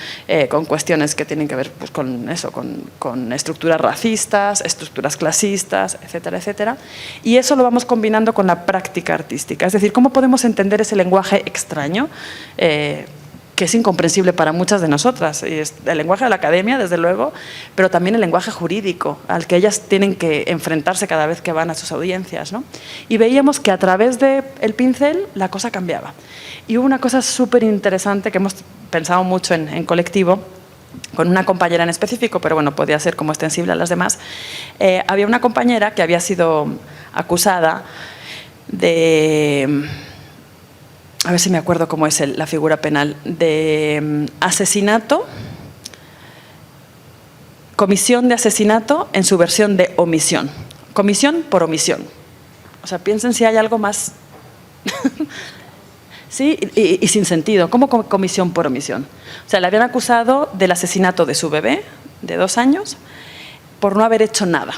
con cuestiones que tienen que ver pues, con eso, con estructuras racistas, estructuras clasistas, etcétera, etcétera. Y eso lo vamos combinando con la práctica artística, es decir, cómo podemos entender ese lenguaje extraño, que es incomprensible para muchas de nosotras, y es el lenguaje de la academia, desde luego, pero también el lenguaje jurídico, al que ellas tienen que enfrentarse cada vez que van a sus audiencias, ¿no? Y veíamos que a través del pincel la cosa cambiaba. Y hubo una cosa súper interesante que hemos pensado mucho en colectivo, con una compañera en específico, pero bueno, podía ser como extensible a las demás. Había una compañera que había sido acusada de... A ver si me acuerdo cómo es la figura penal, de asesinato, comisión de asesinato en su versión de omisión. Comisión por omisión. O sea, piensen si hay algo más... ¿Sí? Y sin sentido. ¿Cómo comisión por omisión? O sea, le habían acusado del asesinato de su bebé, de 2 años, por no haber hecho nada.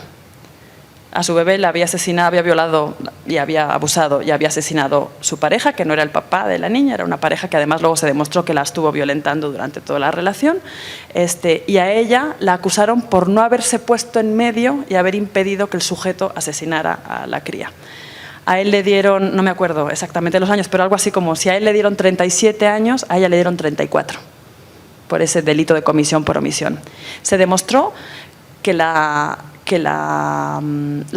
A su bebé la había asesinado, había violado y había abusado y había asesinado su pareja, que no era el papá de la niña, era una pareja que además luego se demostró que la estuvo violentando durante toda la relación. Y a ella la acusaron por no haberse puesto en medio y haber impedido que el sujeto asesinara a la cría. A él le dieron, no me acuerdo exactamente los años, pero algo así como si a él le dieron 37 años, a ella le dieron 34 por ese delito de comisión por omisión. Se demostró que la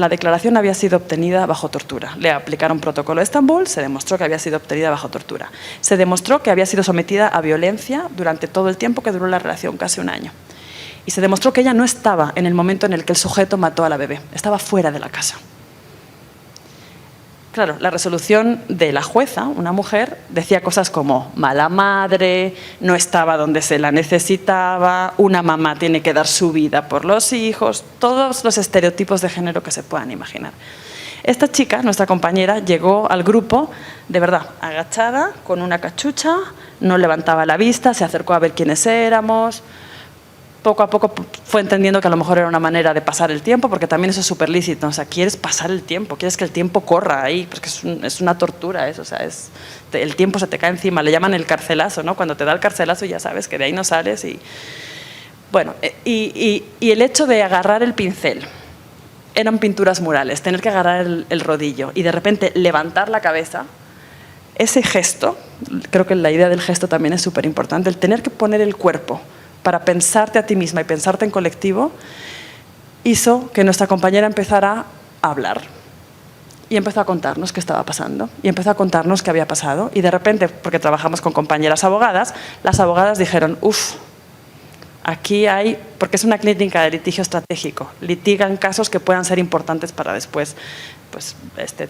declaración había sido obtenida bajo tortura. Le aplicaron protocolo de Estambul, se demostró que había sido obtenida bajo tortura. Se demostró que había sido sometida a violencia durante todo el tiempo que duró la relación, casi un año. Y se demostró que ella no estaba en el momento en el que el sujeto mató a la bebé, estaba fuera de la casa. Claro, la resolución de la jueza, una mujer, decía cosas como mala madre, no estaba donde se la necesitaba, una mamá tiene que dar su vida por los hijos, todos los estereotipos de género que se puedan imaginar. Esta chica, nuestra compañera, llegó al grupo de verdad agachada, con una cachucha, no levantaba la vista, se acercó a ver quiénes éramos. Poco a poco fue entendiendo que a lo mejor era una manera de pasar el tiempo, porque también eso es súper lícito. O sea, quieres pasar el tiempo, quieres que el tiempo corra ahí, porque es una tortura eso. O sea, el tiempo se te cae encima. Le llaman el carcelazo, ¿no? Cuando te da el carcelazo ya sabes que de ahí no sales. Bueno, y el hecho de agarrar el pincel, eran pinturas murales, tener que agarrar el rodillo y de repente levantar la cabeza, ese gesto, creo que la idea del gesto también es súper importante, el tener que poner el cuerpo para pensarte a ti misma y pensarte en colectivo, hizo que nuestra compañera empezara a hablar. Y empezó a contarnos qué estaba pasando, y empezó a contarnos qué había pasado. Y de repente, porque trabajamos con compañeras abogadas, las abogadas dijeron, aquí hay, porque es una clínica de litigio estratégico, litigan casos que puedan ser importantes para después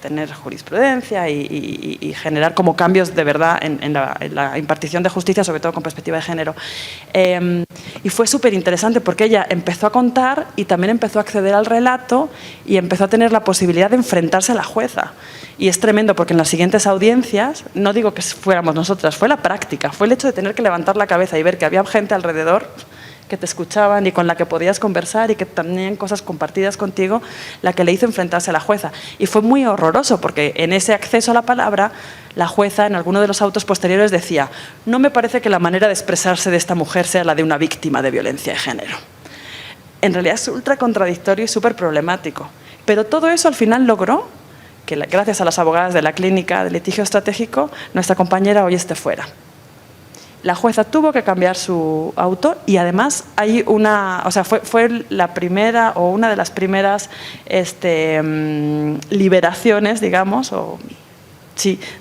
tener jurisprudencia y generar como cambios de verdad en la impartición de justicia, sobre todo con perspectiva de género. Y fue súper interesante porque ella empezó a contar y también empezó a acceder al relato y empezó a tener la posibilidad de enfrentarse a la jueza. Y es tremendo porque en las siguientes audiencias, no digo que fuéramos nosotras, fue la práctica, fue el hecho de tener que levantar la cabeza y ver que había gente alrededor que te escuchaban y con la que podías conversar y que tenían cosas compartidas contigo, la que le hizo enfrentarse a la jueza. Y fue muy horroroso porque en ese acceso a la palabra, la jueza en alguno de los autos posteriores decía, no me parece que la manera de expresarse de esta mujer sea la de una víctima de violencia de género. En realidad es ultra contradictorio y súper problemático. Pero todo eso al final logró que, gracias a las abogadas de la clínica de litigio estratégico, nuestra compañera hoy esté fuera. La jueza tuvo que cambiar su auto y además hay fue la primera o una de las primeras liberaciones, digamos,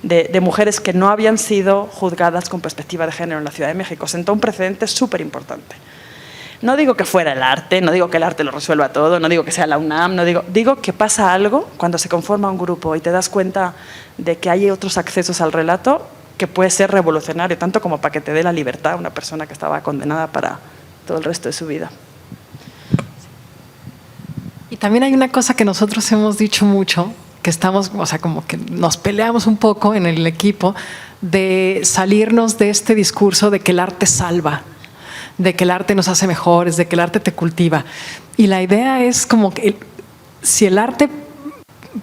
de mujeres que no habían sido juzgadas con perspectiva de género en la Ciudad de México. Sentó un precedente súper importante. No digo que fuera el arte, no digo que el arte lo resuelva todo, no digo que sea la UNAM, digo que pasa algo cuando se conforma un grupo y te das cuenta de que hay otros accesos al relato que puede ser revolucionario, tanto como para que te dé la libertad a una persona que estaba condenada para todo el resto de su vida. Y también hay una cosa que nosotros hemos dicho mucho, que estamos, como que nos peleamos un poco en el equipo, de salirnos de este discurso de que el arte salva, de que el arte nos hace mejores, de que el arte te cultiva. Y la idea es como que si el arte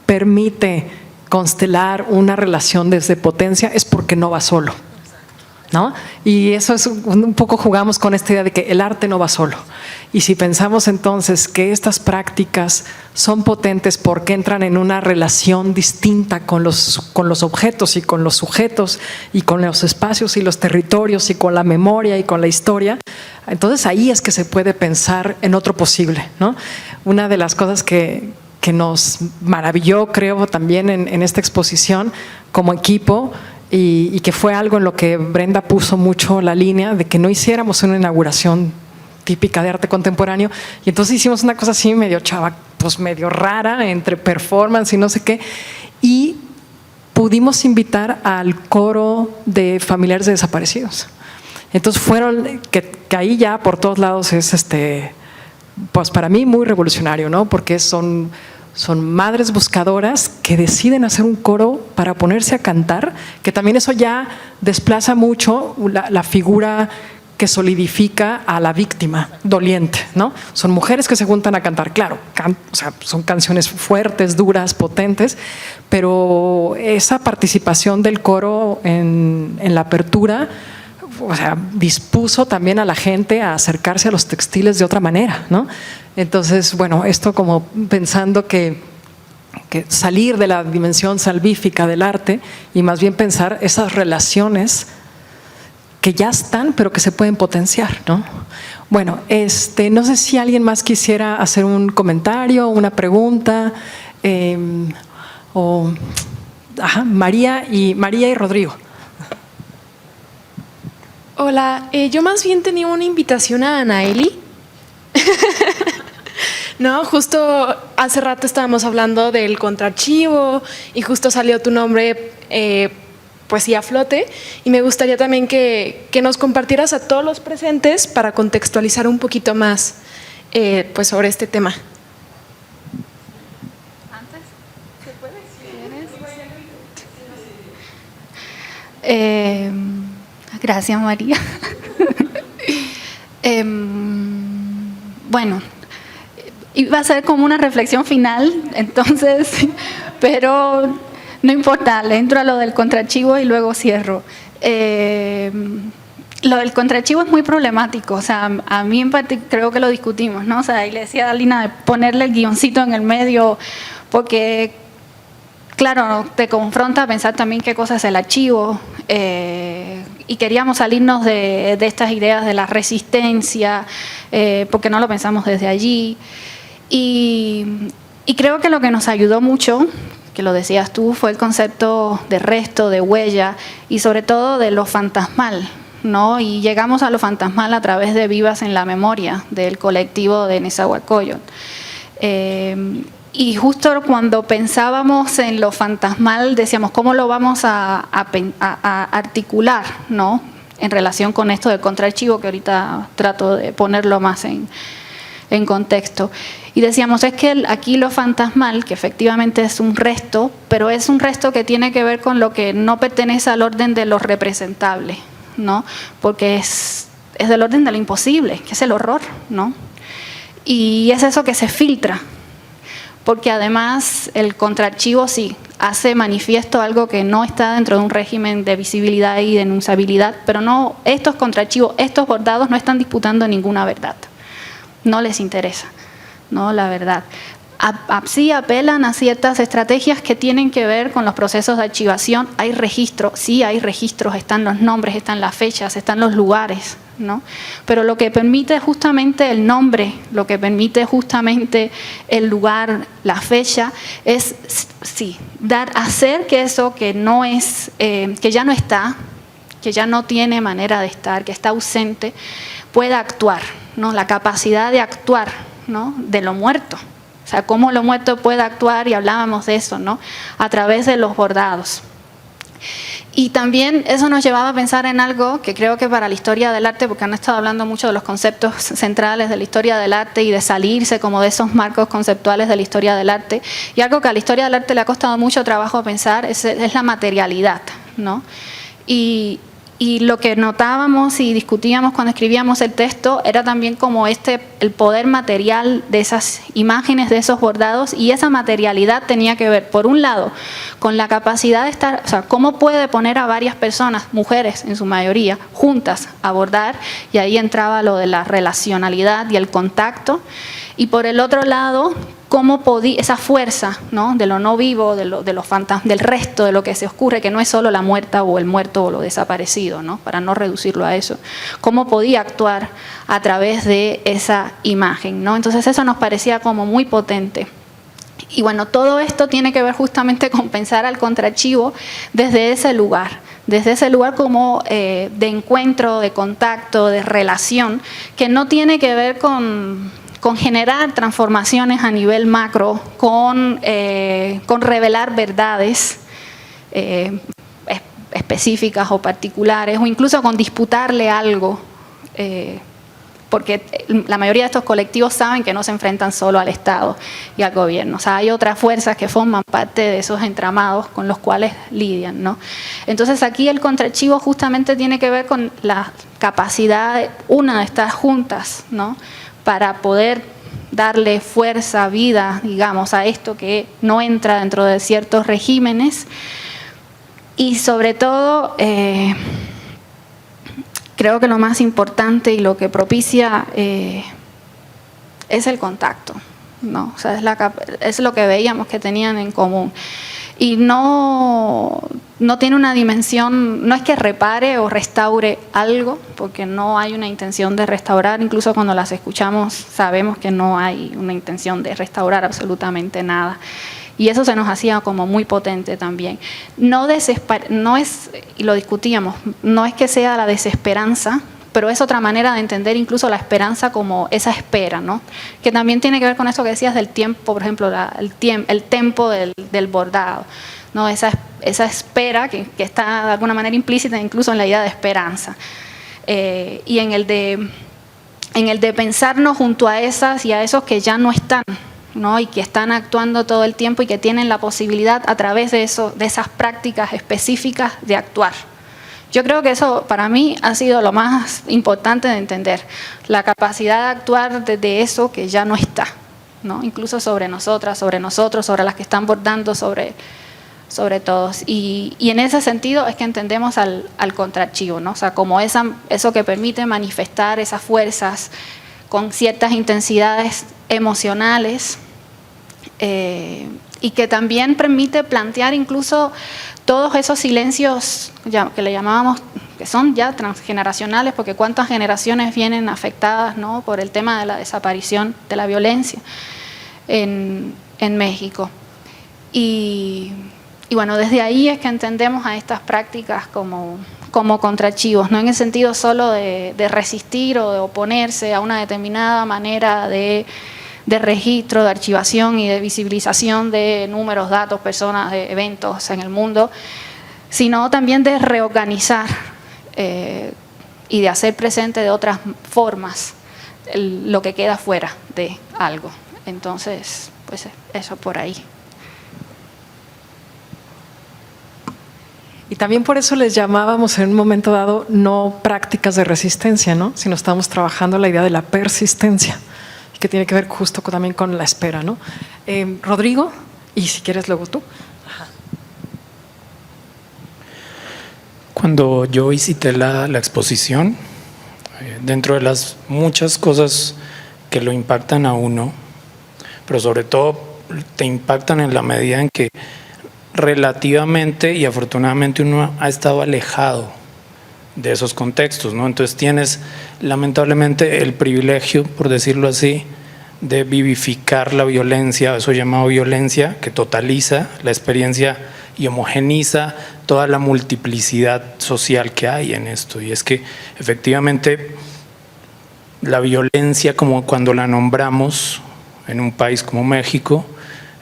permite constelar una relación desde potencia es porque no va solo, ¿no? Y eso es un poco, jugamos con esta idea de que el arte no va solo. Y si pensamos entonces que estas prácticas son potentes porque entran en una relación distinta con los objetos y con los sujetos y con los espacios y los territorios y con la memoria y con la historia, entonces ahí es que se puede pensar en otro posible, ¿no? Una de las cosas que nos maravilló, creo, también en esta exposición como equipo y que fue algo en lo que Brenda puso mucho la línea de que no hiciéramos una inauguración típica de arte contemporáneo y entonces hicimos una cosa así medio medio rara entre performance y no sé qué y pudimos invitar al coro de familiares de desaparecidos. Entonces fueron, que ahí ya por todos lados es pues para mí muy revolucionario, ¿no? Porque son madres buscadoras que deciden hacer un coro para ponerse a cantar, que también eso ya desplaza mucho la figura que solidifica a la víctima doliente, ¿no? Son mujeres que se juntan a cantar, claro, o sea, son canciones fuertes, duras, potentes, pero esa participación del coro en la apertura, o sea, dispuso también a la gente a acercarse a los textiles de otra manera, ¿no? Entonces, bueno, esto como pensando que salir de la dimensión salvífica del arte y más bien pensar esas relaciones que ya están, pero que se pueden potenciar, ¿no? Bueno, no sé si alguien más quisiera hacer un comentario, una pregunta, María y Rodrigo. Hola, yo más bien tenía una invitación a Anaeli. No, justo hace rato estábamos hablando del contraarchivo y justo salió tu nombre, pues sí, a flote, y me gustaría también que nos compartieras a todos los presentes para contextualizar un poquito más pues sobre este tema. ¿Antes? ¿Se puede? ¿Tienes? Gracias, María. Bueno, iba a ser como una reflexión final, entonces, pero no importa, le entro a lo del contraarchivo y luego cierro. Lo del contraarchivo es muy problemático, o sea, a mí en parte creo que lo discutimos, ¿no? O sea, y le decía a Lina de ponerle el guioncito en el medio, porque, claro, te confronta a pensar también qué cosa es el archivo, y queríamos salirnos de estas ideas de la resistencia, porque no lo pensamos desde allí. Y creo que lo que nos ayudó mucho, que lo decías tú, fue el concepto de resto, de huella y sobre todo de lo fantasmal, ¿no? Y llegamos a lo fantasmal a través de Vivas en la Memoria, del colectivo de Nezahualcóyotl. Y justo cuando pensábamos en lo fantasmal, decíamos, ¿cómo lo vamos a articular, ¿no? En relación con esto del contraarchivo, que ahorita trato de ponerlo más en contexto. Y decíamos, es que aquí lo fantasmal, que efectivamente es un resto, pero es un resto que tiene que ver con lo que no pertenece al orden de lo representable, ¿no? Porque es del orden de lo imposible, que es el horror, ¿no? Y es eso que se filtra, porque además el contraarchivo sí hace manifiesto algo que no está dentro de un régimen de visibilidad y denunciabilidad, pero no, estos contraarchivos, estos bordados no están disputando ninguna verdad, no les interesa, ¿no? La verdad. Sí apelan a ciertas estrategias que tienen que ver con los procesos de archivación. Hay registros, sí hay registros, están los nombres, están las fechas, están los lugares, ¿no? Pero lo que permite justamente el nombre, lo que permite justamente el lugar, la fecha, es sí, hacer que eso que no es, que ya no está, que ya no tiene manera de estar, que está ausente, pueda actuar, ¿no? La capacidad de actuar, ¿no? De lo muerto. O sea, cómo lo muerto puede actuar, y hablábamos de eso, ¿no? A través de los bordados. Y también eso nos llevaba a pensar en algo que creo que para la historia del arte, porque han estado hablando mucho de los conceptos centrales de la historia del arte y de salirse como de esos marcos conceptuales de la historia del arte, y algo que a la historia del arte le ha costado mucho trabajo pensar es la materialidad, ¿no? Y lo que notábamos y discutíamos cuando escribíamos el texto era también como el poder material de esas imágenes, de esos bordados, y esa materialidad tenía que ver, por un lado, con la capacidad de estar, o sea, cómo puede poner a varias personas, mujeres en su mayoría, juntas a bordar, y ahí entraba lo de la relacionalidad y el contacto, y por el otro lado, cómo podía, esa fuerza, ¿no? De lo no vivo, de los fantasmas, del resto de lo que se oscurre, que no es solo la muerta o el muerto o lo desaparecido, ¿no? Para no reducirlo a eso, cómo podía actuar a través de esa imagen, ¿no? Entonces eso nos parecía como muy potente. Y bueno, todo esto tiene que ver justamente con pensar al contraarchivo desde ese lugar como de encuentro, de contacto, de relación, que no tiene que ver con generar transformaciones a nivel macro, con revelar verdades específicas o particulares, o incluso con disputarle algo porque la mayoría de estos colectivos saben que no se enfrentan solo al Estado y al gobierno. O sea, hay otras fuerzas que forman parte de esos entramados con los cuales lidian, ¿no? Entonces aquí el contraarchivo justamente tiene que ver con la capacidad de una de estas juntas, ¿no? Para poder darle fuerza, vida, digamos, a esto que no entra dentro de ciertos regímenes. Y sobre todo, creo que lo más importante y lo que propicia es el contacto, ¿no? O sea, es lo que veíamos que tenían en común. Y no tiene una dimensión, no es que repare o restaure algo, porque no hay una intención de restaurar, incluso cuando las escuchamos sabemos que no hay una intención de restaurar absolutamente nada. Y eso se nos hacía como muy potente también. No es, y lo discutíamos, no es que sea la desesperanza, pero es otra manera de entender incluso la esperanza como esa espera, ¿no? Que también tiene que ver con eso que decías del tiempo, por ejemplo, el tempo del bordado, ¿no? Esa espera que está de alguna manera implícita incluso en la idea de esperanza. Y en el de pensarnos junto a esas y a esos que ya no están, ¿no? Y que están actuando todo el tiempo y que tienen la posibilidad a través de esas prácticas específicas de actuar. Yo creo que eso para mí ha sido lo más importante de entender, la capacidad de actuar desde eso que ya no está, ¿no? Incluso sobre nosotras, sobre nosotros, sobre las que están bordando, sobre todos. Y en ese sentido es que entendemos al contraarchivo, ¿no? O sea, como eso que permite manifestar esas fuerzas con ciertas intensidades emocionales y que también permite plantear incluso todos esos silencios que le llamábamos, que son ya transgeneracionales, porque cuántas generaciones vienen afectadas, ¿no? Por el tema de la desaparición, de la violencia en México. Y bueno, desde ahí es que entendemos a estas prácticas como contraarchivos, no en el sentido solo de resistir o de oponerse a una determinada manera de registro, de archivación y de visibilización de números, datos, personas, de eventos en el mundo, sino también de reorganizar y de hacer presente de otras formas lo que queda fuera de algo. Entonces, pues eso por ahí. Y también por eso les llamábamos en un momento dado no prácticas de resistencia, ¿no? Sino estamos trabajando la idea de la persistencia, que tiene que ver justo también con la espera, ¿no? Rodrigo, y si quieres luego tú. Ajá. Cuando yo visité la exposición, dentro de las muchas cosas que lo impactan a uno, pero sobre todo te impactan en la medida en que relativamente y afortunadamente uno ha estado alejado de esos contextos, ¿no? Entonces tienes lamentablemente el privilegio, por decirlo así, de vivificar la violencia, eso llamado violencia, que totaliza la experiencia y homogeniza toda la multiplicidad social que hay en esto. Y es que efectivamente la violencia, como cuando la nombramos en un país como México,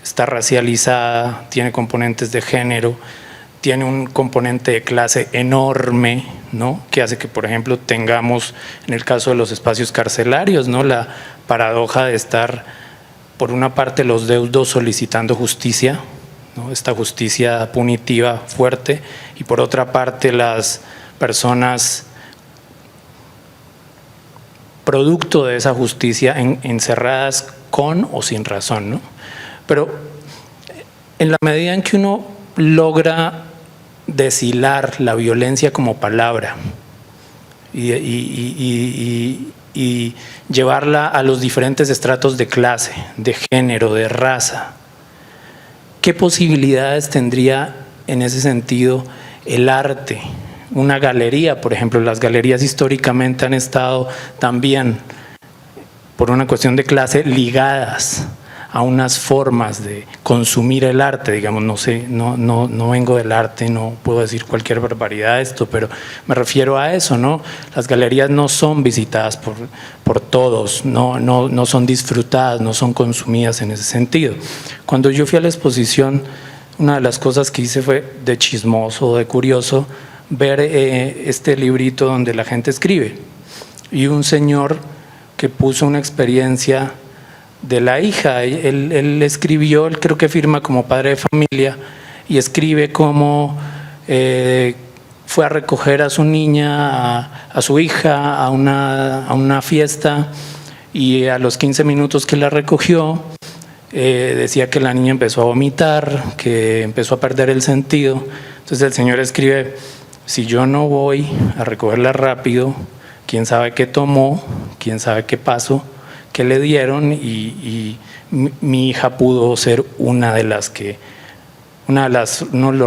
está racializada, tiene componentes de género, tiene un componente de clase enorme, ¿no? Que hace que, por ejemplo, tengamos, en el caso de los espacios carcelarios, ¿no? La paradoja de estar, por una parte, los deudos solicitando justicia, ¿no? Esta justicia punitiva fuerte, y por otra parte, las personas producto de esa justicia encerradas con o sin razón, ¿no? Pero en la medida en que uno logra deshilar la violencia como palabra y llevarla a los diferentes estratos de clase, de género, de raza, ¿qué posibilidades tendría en ese sentido el arte? Una galería, por ejemplo, las galerías históricamente han estado también, por una cuestión de clase, ligadas a unas formas de consumir el arte, digamos, no sé, no vengo del arte, no puedo decir cualquier barbaridad de esto, pero me refiero a eso, ¿no? Las galerías no son visitadas por todos, no son disfrutadas, no son consumidas en ese sentido. Cuando yo fui a la exposición, una de las cosas que hice fue de chismoso, de curioso, ver este librito donde la gente escribe, y un señor que puso una experiencia de la hija. Él escribió, él creo que firma como padre de familia y escribe cómo fue a recoger a su niña, a su hija, a una fiesta, y a los 15 minutos que la recogió, decía que la niña empezó a vomitar, que empezó a perder el sentido. Entonces el señor escribe: si yo no voy a recogerla rápido, quién sabe qué tomó, quién sabe qué pasó, qué le dieron, y mi hija pudo ser uno de los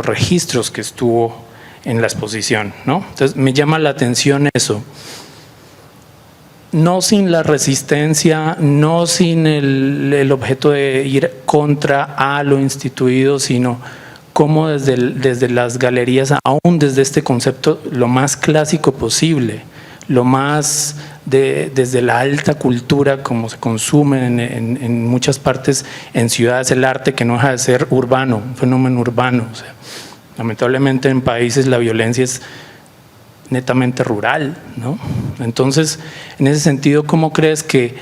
registros que estuvo en la exposición, ¿no? Entonces me llama la atención eso. No sin la resistencia, no sin el objeto de ir contra a lo instituido, sino cómo desde las galerías, aún desde este concepto lo más clásico posible, lo más desde la alta cultura, como se consume en muchas partes en ciudades, el arte, que no deja de ser urbano, un fenómeno urbano. O sea, lamentablemente en países la violencia es netamente rural, ¿no? Entonces, en ese sentido, ¿cómo crees que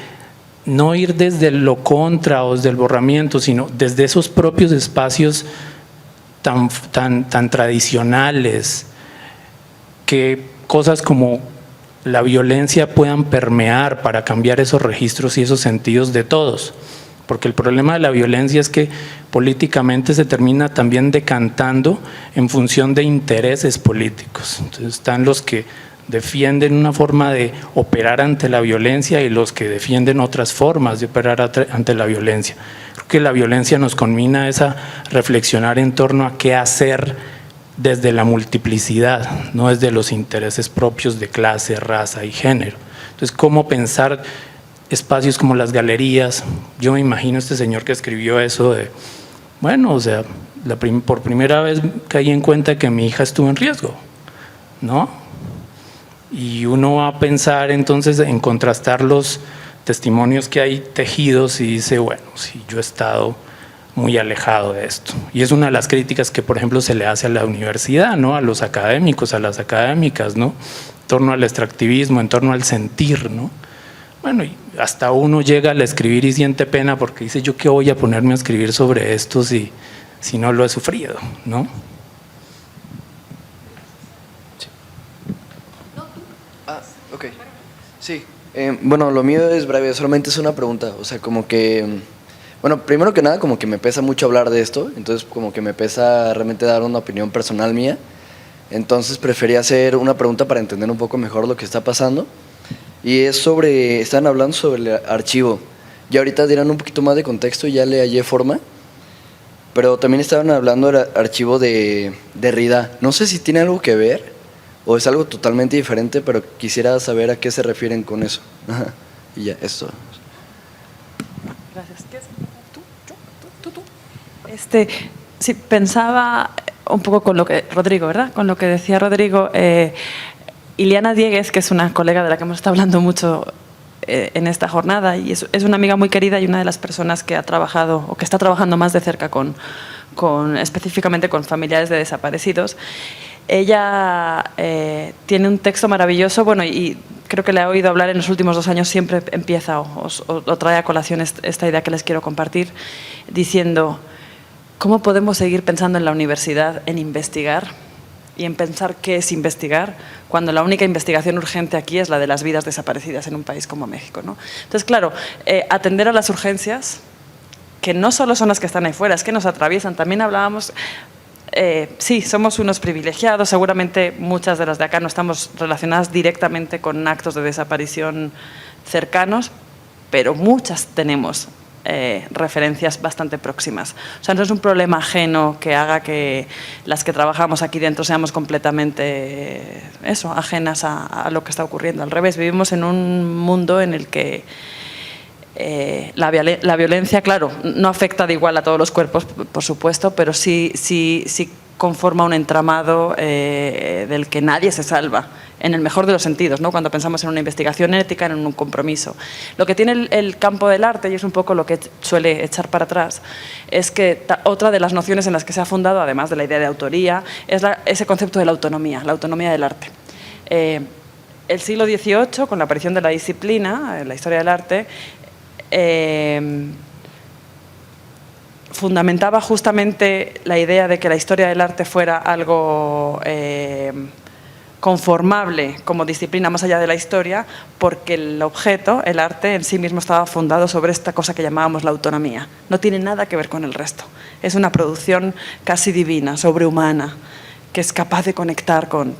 no ir desde lo contra o desde el borramiento, sino desde esos propios espacios tan tradicionales, que cosas como la violencia puedan permear para cambiar esos registros y esos sentidos de todos? Porque el problema de la violencia es que políticamente se termina también decantando en función de intereses políticos. Entonces están los que defienden una forma de operar ante la violencia y los que defienden otras formas de operar ante la violencia. Creo que la violencia nos conmina a reflexionar en torno a qué hacer desde la multiplicidad, no desde los intereses propios de clase, raza y género. Entonces, ¿cómo pensar espacios como las galerías? Yo me imagino este señor que escribió eso de, bueno, o sea, por primera vez caí en cuenta que mi hija estuvo en riesgo, ¿no? Y uno va a pensar entonces en contrastar los testimonios que hay tejidos y dice, bueno, sí, yo he estado muy alejado de esto. Y es una de las críticas que, por ejemplo, se le hace a la universidad, ¿no? A los académicos, a las académicas, ¿no? En torno al extractivismo, en torno al sentir, ¿no? Bueno, y hasta uno llega al escribir y siente pena porque dice, ¿yo qué voy a ponerme a escribir sobre esto si no lo he sufrido, ¿no? Sí. Ok. Sí. Bueno, lo mío es breve, solamente es una pregunta. O sea, como que, bueno, primero que nada, como que me pesa mucho hablar de esto, entonces como que me pesa realmente dar una opinión personal mía. Entonces prefería hacer una pregunta para entender un poco mejor lo que está pasando. Y es están hablando sobre el archivo. Y ahorita dirán un poquito más de contexto y ya le hallé forma. Pero también estaban hablando del archivo de Derrida. No sé si tiene algo que ver o es algo totalmente diferente, pero quisiera saber a qué se refieren con eso. Ajá. Y ya, eso. Gracias. ¿Qué es? ¿Tú? Sí, pensaba un poco con lo que Rodrigo, ¿verdad? Con lo que decía Rodrigo. Ileana Diegues, que es una colega de la que hemos estado hablando mucho en esta jornada, y es una amiga muy querida y una de las personas que ha trabajado o que está trabajando más de cerca específicamente con familiares de desaparecidos. Ella tiene un texto maravilloso, bueno, y creo que le he oído hablar en los últimos 2 años, siempre empieza o trae a colación esta idea que les quiero compartir, diciendo, ¿cómo podemos seguir pensando en la universidad en investigar y en pensar qué es investigar, cuando la única investigación urgente aquí es la de las vidas desaparecidas en un país como México, ¿no? Entonces, claro, atender a las urgencias, que no solo son las que están ahí fuera, es que nos atraviesan. También hablábamos, sí, somos unos privilegiados, seguramente muchas de las de acá no estamos relacionadas directamente con actos de desaparición cercanos, pero muchas tenemos referencias bastante próximas. O sea, no es un problema ajeno que haga que las que trabajamos aquí dentro seamos completamente ajenas a lo que está ocurriendo. Al revés, vivimos en un mundo en el que la violencia, claro, no afecta de igual a todos los cuerpos, por supuesto, pero sí conforma un entramado del que nadie se salva, en el mejor de los sentidos, ¿no? Cuando pensamos en una investigación ética, en un compromiso. Lo que tiene el campo del arte, y es un poco lo que suele echar para atrás, es que otra de las nociones en las que se ha fundado, además de la idea de autoría, es ese concepto de la autonomía del arte. el siglo XVIII, con la aparición de la disciplina, la historia del arte, fundamentaba justamente la idea de que la historia del arte fuera algo conformable como disciplina más allá de la historia, porque el objeto, el arte en sí mismo, estaba fundado sobre esta cosa que llamábamos la autonomía. No tiene nada que ver con el resto. Es una producción casi divina, sobrehumana, que es capaz de conectar con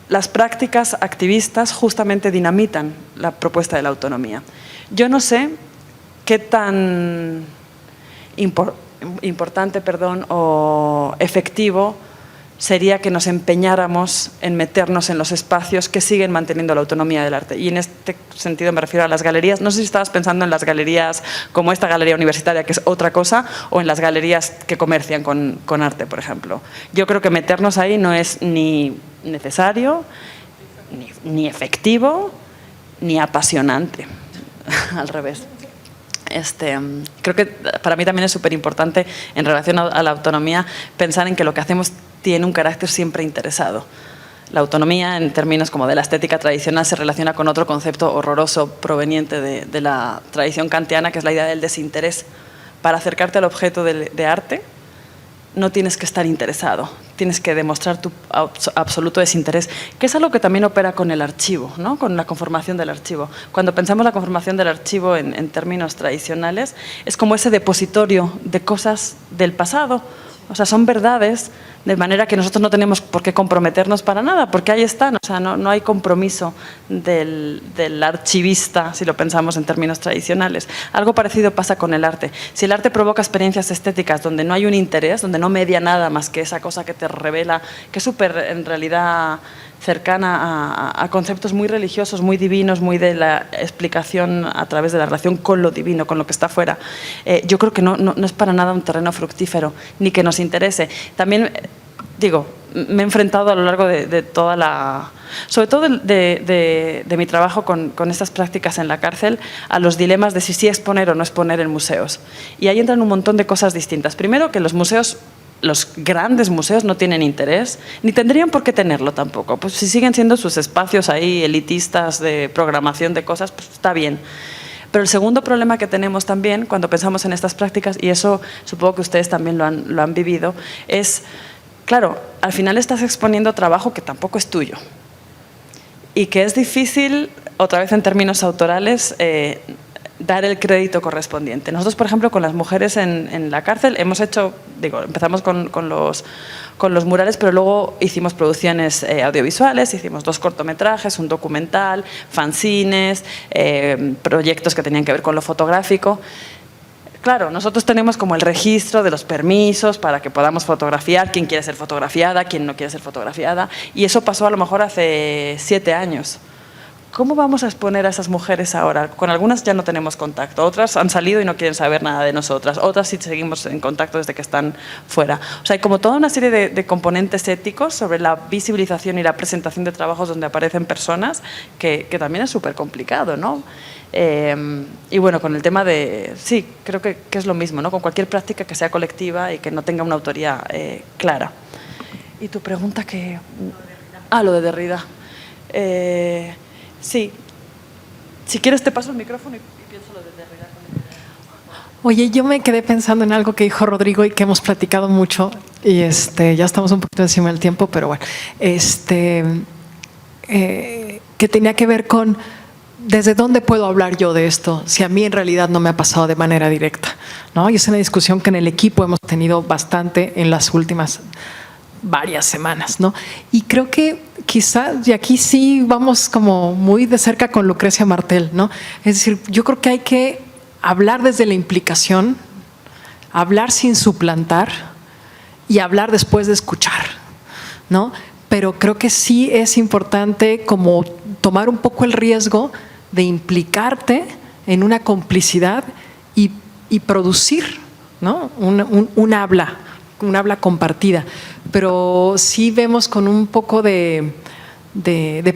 las prácticas activistas justamente dinamitan la propuesta de la autonomía. Yo no sé qué tan importante o efectivo sería que nos empeñáramos en meternos en los espacios que siguen manteniendo la autonomía del arte. Y en este sentido me refiero a las galerías. No sé si estabas pensando en las galerías como esta galería universitaria, que es otra cosa, o en las galerías que comercian con arte, por ejemplo. Yo creo que meternos ahí no es ni necesario, ni efectivo, ni apasionante. Al revés. Creo que para mí también es súper importante en relación a la autonomía pensar en que lo que hacemos tiene un carácter siempre interesado. La autonomía, en términos como de la estética tradicional, se relaciona con otro concepto horroroso proveniente de la tradición kantiana, que es la idea del desinterés. Para acercarte al objeto de arte no tienes que estar interesado, tienes que demostrar tu absoluto desinterés, que es algo que también opera con el archivo, ¿no? Con la conformación del archivo. Cuando pensamos la conformación del archivo en términos tradicionales, es como ese depositorio de cosas del pasado. O sea, son verdades, de manera que nosotros no tenemos por qué comprometernos para nada, porque ahí están. O sea, no hay compromiso del archivista, si lo pensamos en términos tradicionales. Algo parecido pasa con el arte. Si el arte provoca experiencias estéticas donde no hay un interés, donde no media nada más que esa cosa que te revela, que es súper, en realidad, cercana a conceptos muy religiosos, muy divinos, muy de la explicación a través de la relación con lo divino, con lo que está fuera. Yo creo que no es para nada un terreno fructífero, ni que nos interese. También, digo, me he enfrentado a lo largo de toda la... sobre todo de mi trabajo con estas prácticas en la cárcel, a los dilemas de si sí exponer o no exponer en museos. Y ahí entran un montón de cosas distintas. Primero, que los museos... los grandes museos no tienen interés, ni tendrían por qué tenerlo tampoco. Pues si siguen siendo sus espacios ahí elitistas de programación de cosas, pues está bien. Pero el segundo problema que tenemos también cuando pensamos en estas prácticas, y eso supongo que ustedes también lo han vivido, es, claro, al final estás exponiendo trabajo que tampoco es tuyo y que es difícil, otra vez en términos autorales, dar el crédito correspondiente. Nosotros, por ejemplo, con las mujeres en la cárcel hemos hecho, empezamos con los murales, pero luego hicimos producciones audiovisuales, hicimos 2 cortometrajes, un documental, fanzines, proyectos que tenían que ver con lo fotográfico. Claro, nosotros tenemos como el registro de los permisos para que podamos fotografiar, quién quiere ser fotografiada, quién no quiere ser fotografiada, y eso pasó a lo mejor hace 7 años. ¿Cómo vamos a exponer a esas mujeres ahora? Con algunas ya no tenemos contacto, otras han salido y no quieren saber nada de nosotras, otras sí seguimos en contacto desde que están fuera. O sea, hay como toda una serie de componentes éticos sobre la visibilización y la presentación de trabajos donde aparecen personas que también es súper complicado, ¿no? Y bueno, con el tema de... Sí, creo que es lo mismo, ¿no? Con cualquier práctica que sea colectiva y que no tenga una autoría clara. ¿Y tu pregunta qué? Ah, lo de Derrida. Sí. Si quieres te paso el micrófono y pienso lo de Derrida. Oye, yo me quedé pensando en algo que dijo Rodrigo y que hemos platicado mucho y ya estamos un poquito encima del tiempo, pero bueno, que tenía que ver con ¿desde dónde puedo hablar yo de esto si a mí en realidad no me ha pasado de manera directa? ¿No? Y es una discusión que en el equipo hemos tenido bastante en las últimas varias semanas, ¿no? Y creo que quizás, y aquí sí vamos como muy de cerca con Lucrecia Martel, ¿no? Es decir, yo creo que hay que hablar desde la implicación, hablar sin suplantar y hablar después de escuchar, ¿no? Pero creo que sí es importante como tomar un poco el riesgo de implicarte en una complicidad y producir, ¿no? un habla compartida. Pero sí vemos con un poco de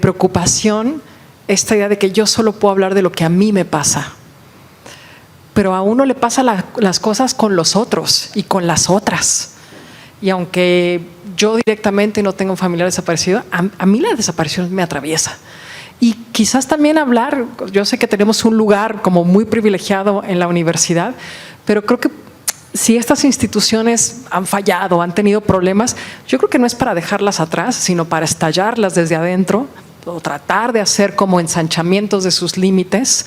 preocupación esta idea de que yo solo puedo hablar de lo que a mí me pasa. Pero a uno le pasa las cosas con los otros y con las otras. Y aunque yo directamente no tengo un familiar desaparecido, a mí la desaparición me atraviesa. Y quizás también hablar, yo sé que tenemos un lugar como muy privilegiado en la universidad, pero creo que si estas instituciones han fallado, han tenido problemas, yo creo que no es para dejarlas atrás, sino para estallarlas desde adentro o tratar de hacer como ensanchamientos de sus límites,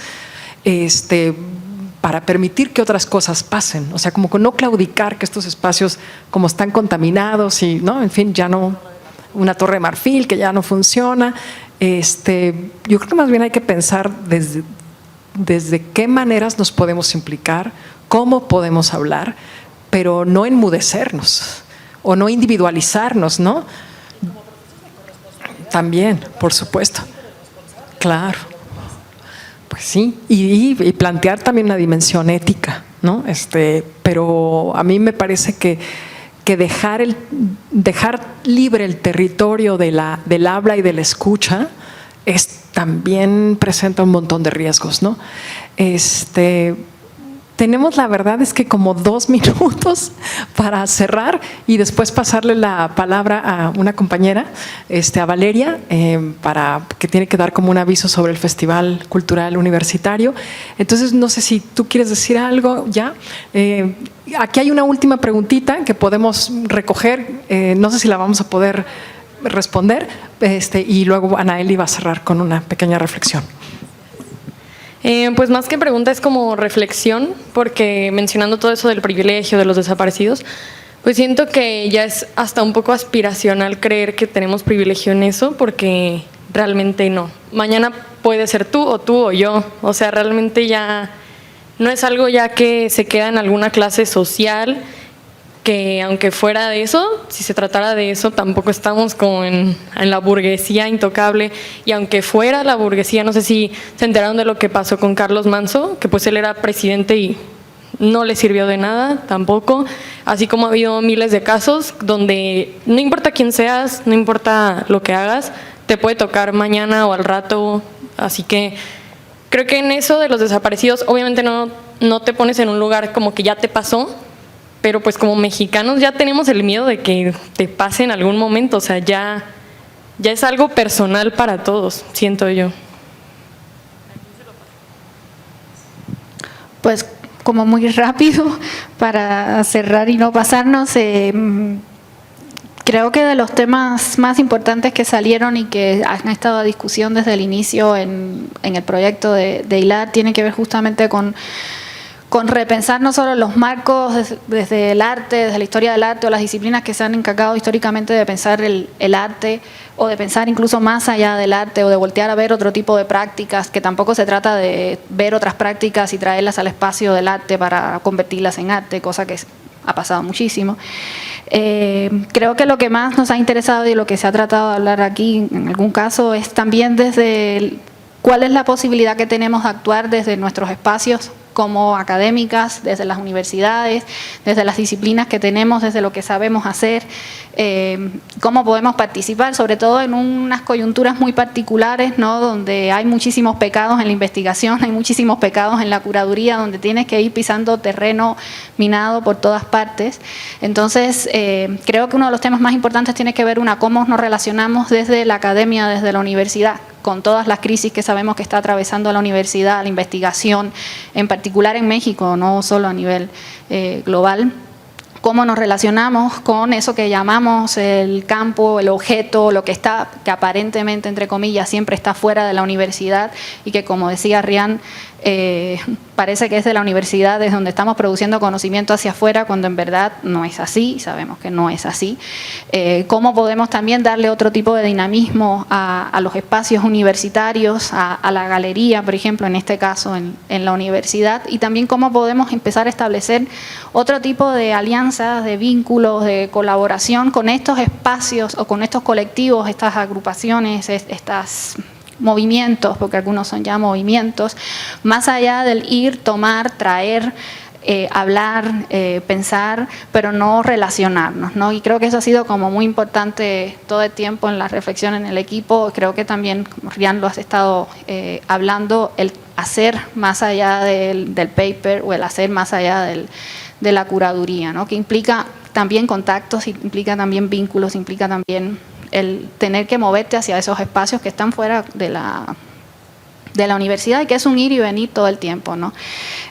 para permitir que otras cosas pasen. O sea, como que no claudicar que estos espacios como están contaminados y, ¿no? En fin, ya no, una torre de marfil que ya no funciona. Yo creo que más bien hay que pensar desde qué maneras nos podemos implicar, cómo podemos hablar, pero no enmudecernos o no individualizarnos, ¿no? También, por supuesto. Claro. Pues sí, y plantear también una dimensión ética, ¿no? Pero a mí me parece que dejar libre el territorio del habla y de la escucha también presenta un montón de riesgos, ¿no? Tenemos, la verdad es que como 2 minutos para cerrar y después pasarle la palabra a una compañera, a Valeria, para que tiene que dar como un aviso sobre el Festival Cultural Universitario. Entonces, no sé si tú quieres decir algo ya. Aquí hay una última preguntita que podemos recoger, no sé si la vamos a poder responder, y luego Anaeli va a cerrar con una pequeña reflexión. Pues más que pregunta es como reflexión, porque mencionando todo eso del privilegio de los desaparecidos, pues siento que ya es hasta un poco aspiracional creer que tenemos privilegio en eso, porque realmente no. Mañana puede ser tú o yo, o sea, realmente ya no es algo ya que se queda en alguna clase social, que aunque fuera de eso, si se tratara de eso, tampoco estamos como en la burguesía intocable, y aunque fuera la burguesía, no sé si se enteraron de lo que pasó con Carlos Manso, que pues él era presidente y no le sirvió de nada tampoco, así como ha habido miles de casos donde no importa quién seas, no importa lo que hagas, te puede tocar mañana o al rato, así que creo que en eso de los desaparecidos, obviamente no te pones en un lugar como que ya te pasó, pero pues como mexicanos ya tenemos el miedo de que te pase en algún momento, o sea, ya es algo personal para todos, siento yo. Pues como muy rápido para cerrar y no pasarnos, creo que de los temas más importantes que salieron y que han estado a discusión desde el inicio en el proyecto de HILAR tiene que ver justamente con repensar no solo los marcos desde el arte, desde la historia del arte o las disciplinas que se han encargado históricamente de pensar el arte, o de pensar incluso más allá del arte, o de voltear a ver otro tipo de prácticas, que tampoco se trata de ver otras prácticas y traerlas al espacio del arte para convertirlas en arte, cosa que ha pasado muchísimo. Creo que lo que más nos ha interesado y lo que se ha tratado de hablar aquí en algún caso es también desde cuál es la posibilidad que tenemos de actuar desde nuestros espacios como académicas, desde las universidades, desde las disciplinas que tenemos, desde lo que sabemos hacer, cómo podemos participar, sobre todo en unas coyunturas muy particulares, ¿no? Donde hay muchísimos pecados en la investigación, hay muchísimos pecados en la curaduría, donde tienes que ir pisando terreno minado por todas partes. Entonces, creo que uno de los temas más importantes tiene que ver cómo nos relacionamos desde la academia, desde la universidad, con todas las crisis que sabemos que está atravesando la universidad, la investigación, en particular en México, no solo a nivel global. Cómo nos relacionamos con eso que llamamos el campo, el objeto, lo que aparentemente, entre comillas, siempre está fuera de la universidad, y que, como decía Rian, parece que es de la universidad desde donde estamos produciendo conocimiento hacia afuera, cuando en verdad no es así, sabemos que no es así. Cómo podemos también darle otro tipo de dinamismo a los espacios universitarios, a la galería, por ejemplo, en este caso en la universidad, y también cómo podemos empezar a establecer otro tipo de alianzas, de vínculos, de colaboración con estos espacios o con estos colectivos, estas agrupaciones, estas movimientos, porque algunos son ya movimientos, más allá del ir, tomar, traer, hablar, pensar, pero no relacionarnos, ¿no? Y creo que eso ha sido como muy importante todo el tiempo en la reflexión en el equipo. Creo que también, como Rian lo has estado hablando, el hacer más allá del paper, o el hacer más allá de la curaduría, ¿no? Que implica también contactos, implica también vínculos, implica también el tener que moverte hacia esos espacios que están fuera de la universidad y que es un ir y venir todo el tiempo, ¿no?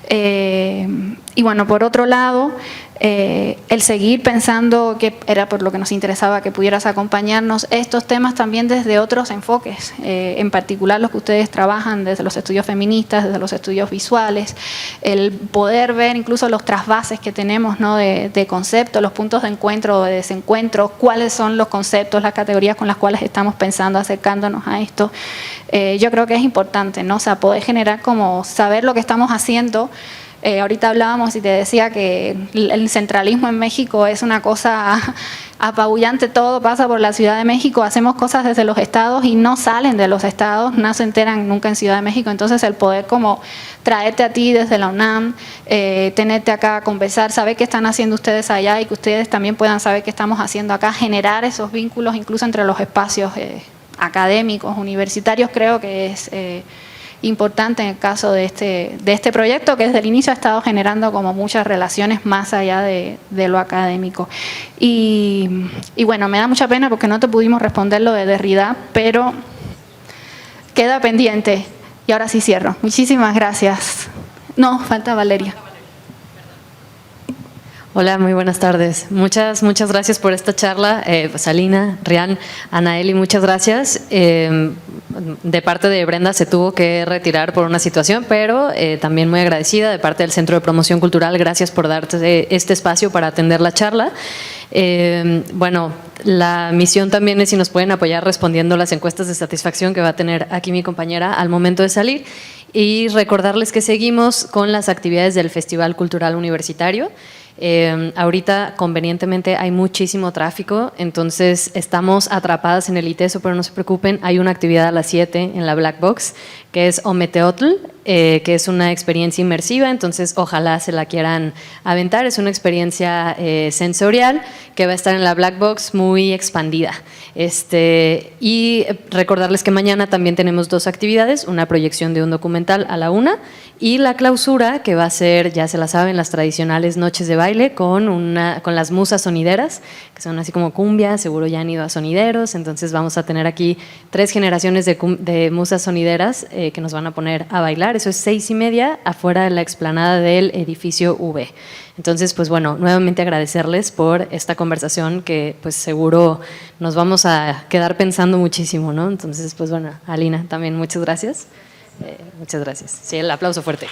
Y bueno, por otro lado, el seguir pensando, que era por lo que nos interesaba que pudieras acompañarnos, estos temas también desde otros enfoques, en particular los que ustedes trabajan desde los estudios feministas, desde los estudios visuales, el poder ver incluso los trasvases que tenemos, ¿no? de conceptos, los puntos de encuentro o de desencuentro, cuáles son los conceptos, las categorías con las cuales estamos pensando, acercándonos a esto. Yo creo que es importante, ¿no? O sea, poder generar como saber lo que estamos haciendo. Ahorita hablábamos y te decía que el centralismo en México es una cosa apabullante, todo pasa por la Ciudad de México, hacemos cosas desde los estados y no salen de los estados, no se enteran nunca en Ciudad de México, entonces el poder como traerte a ti desde la UNAM, tenerte acá a conversar, saber qué están haciendo ustedes allá y que ustedes también puedan saber qué estamos haciendo acá, generar esos vínculos incluso entre los espacios académicos, universitarios, creo que es importante en el caso de este proyecto, que desde el inicio ha estado generando como muchas relaciones más allá de lo académico. Y bueno, me da mucha pena porque no te pudimos responder lo de Derrida, pero queda pendiente. Y ahora sí cierro. Muchísimas gracias. No, falta Valeria. Hola, muy buenas tardes. Muchas gracias por esta charla. Pues Alina, Rian, Anaeli, muchas gracias. De parte de Brenda se tuvo que retirar por una situación, pero también muy agradecida de parte del Centro de Promoción Cultural. Gracias por darte este espacio para atender la charla. Bueno, la misión también es si nos pueden apoyar respondiendo las encuestas de satisfacción que va a tener aquí mi compañera al momento de salir. Y recordarles que seguimos con las actividades del Festival Cultural Universitario. Ahorita convenientemente hay muchísimo tráfico, entonces estamos atrapadas en el ITESO, pero no se preocupen, hay una actividad a las 7 en la Black Box que es Ometeotl, que es una experiencia inmersiva, entonces ojalá se la quieran aventar, es una experiencia sensorial que va a estar en la Black Box muy expandida. Y recordarles que mañana también tenemos 2 actividades, una proyección de un documental a la 1 y la clausura que va a ser, ya se la saben, las tradicionales noches de baile con las musas sonideras, que son así como cumbia, seguro ya han ido a sonideros, entonces vamos a tener aquí 3 generaciones de musas sonideras que nos van a poner a bailar, eso es 6:30 afuera de la explanada del edificio V. Entonces, pues bueno, nuevamente agradecerles por esta conversación que pues seguro nos vamos a quedar pensando muchísimo, ¿no? Entonces, pues bueno, Alina, también muchas gracias. Muchas gracias. Sí, el aplauso fuerte.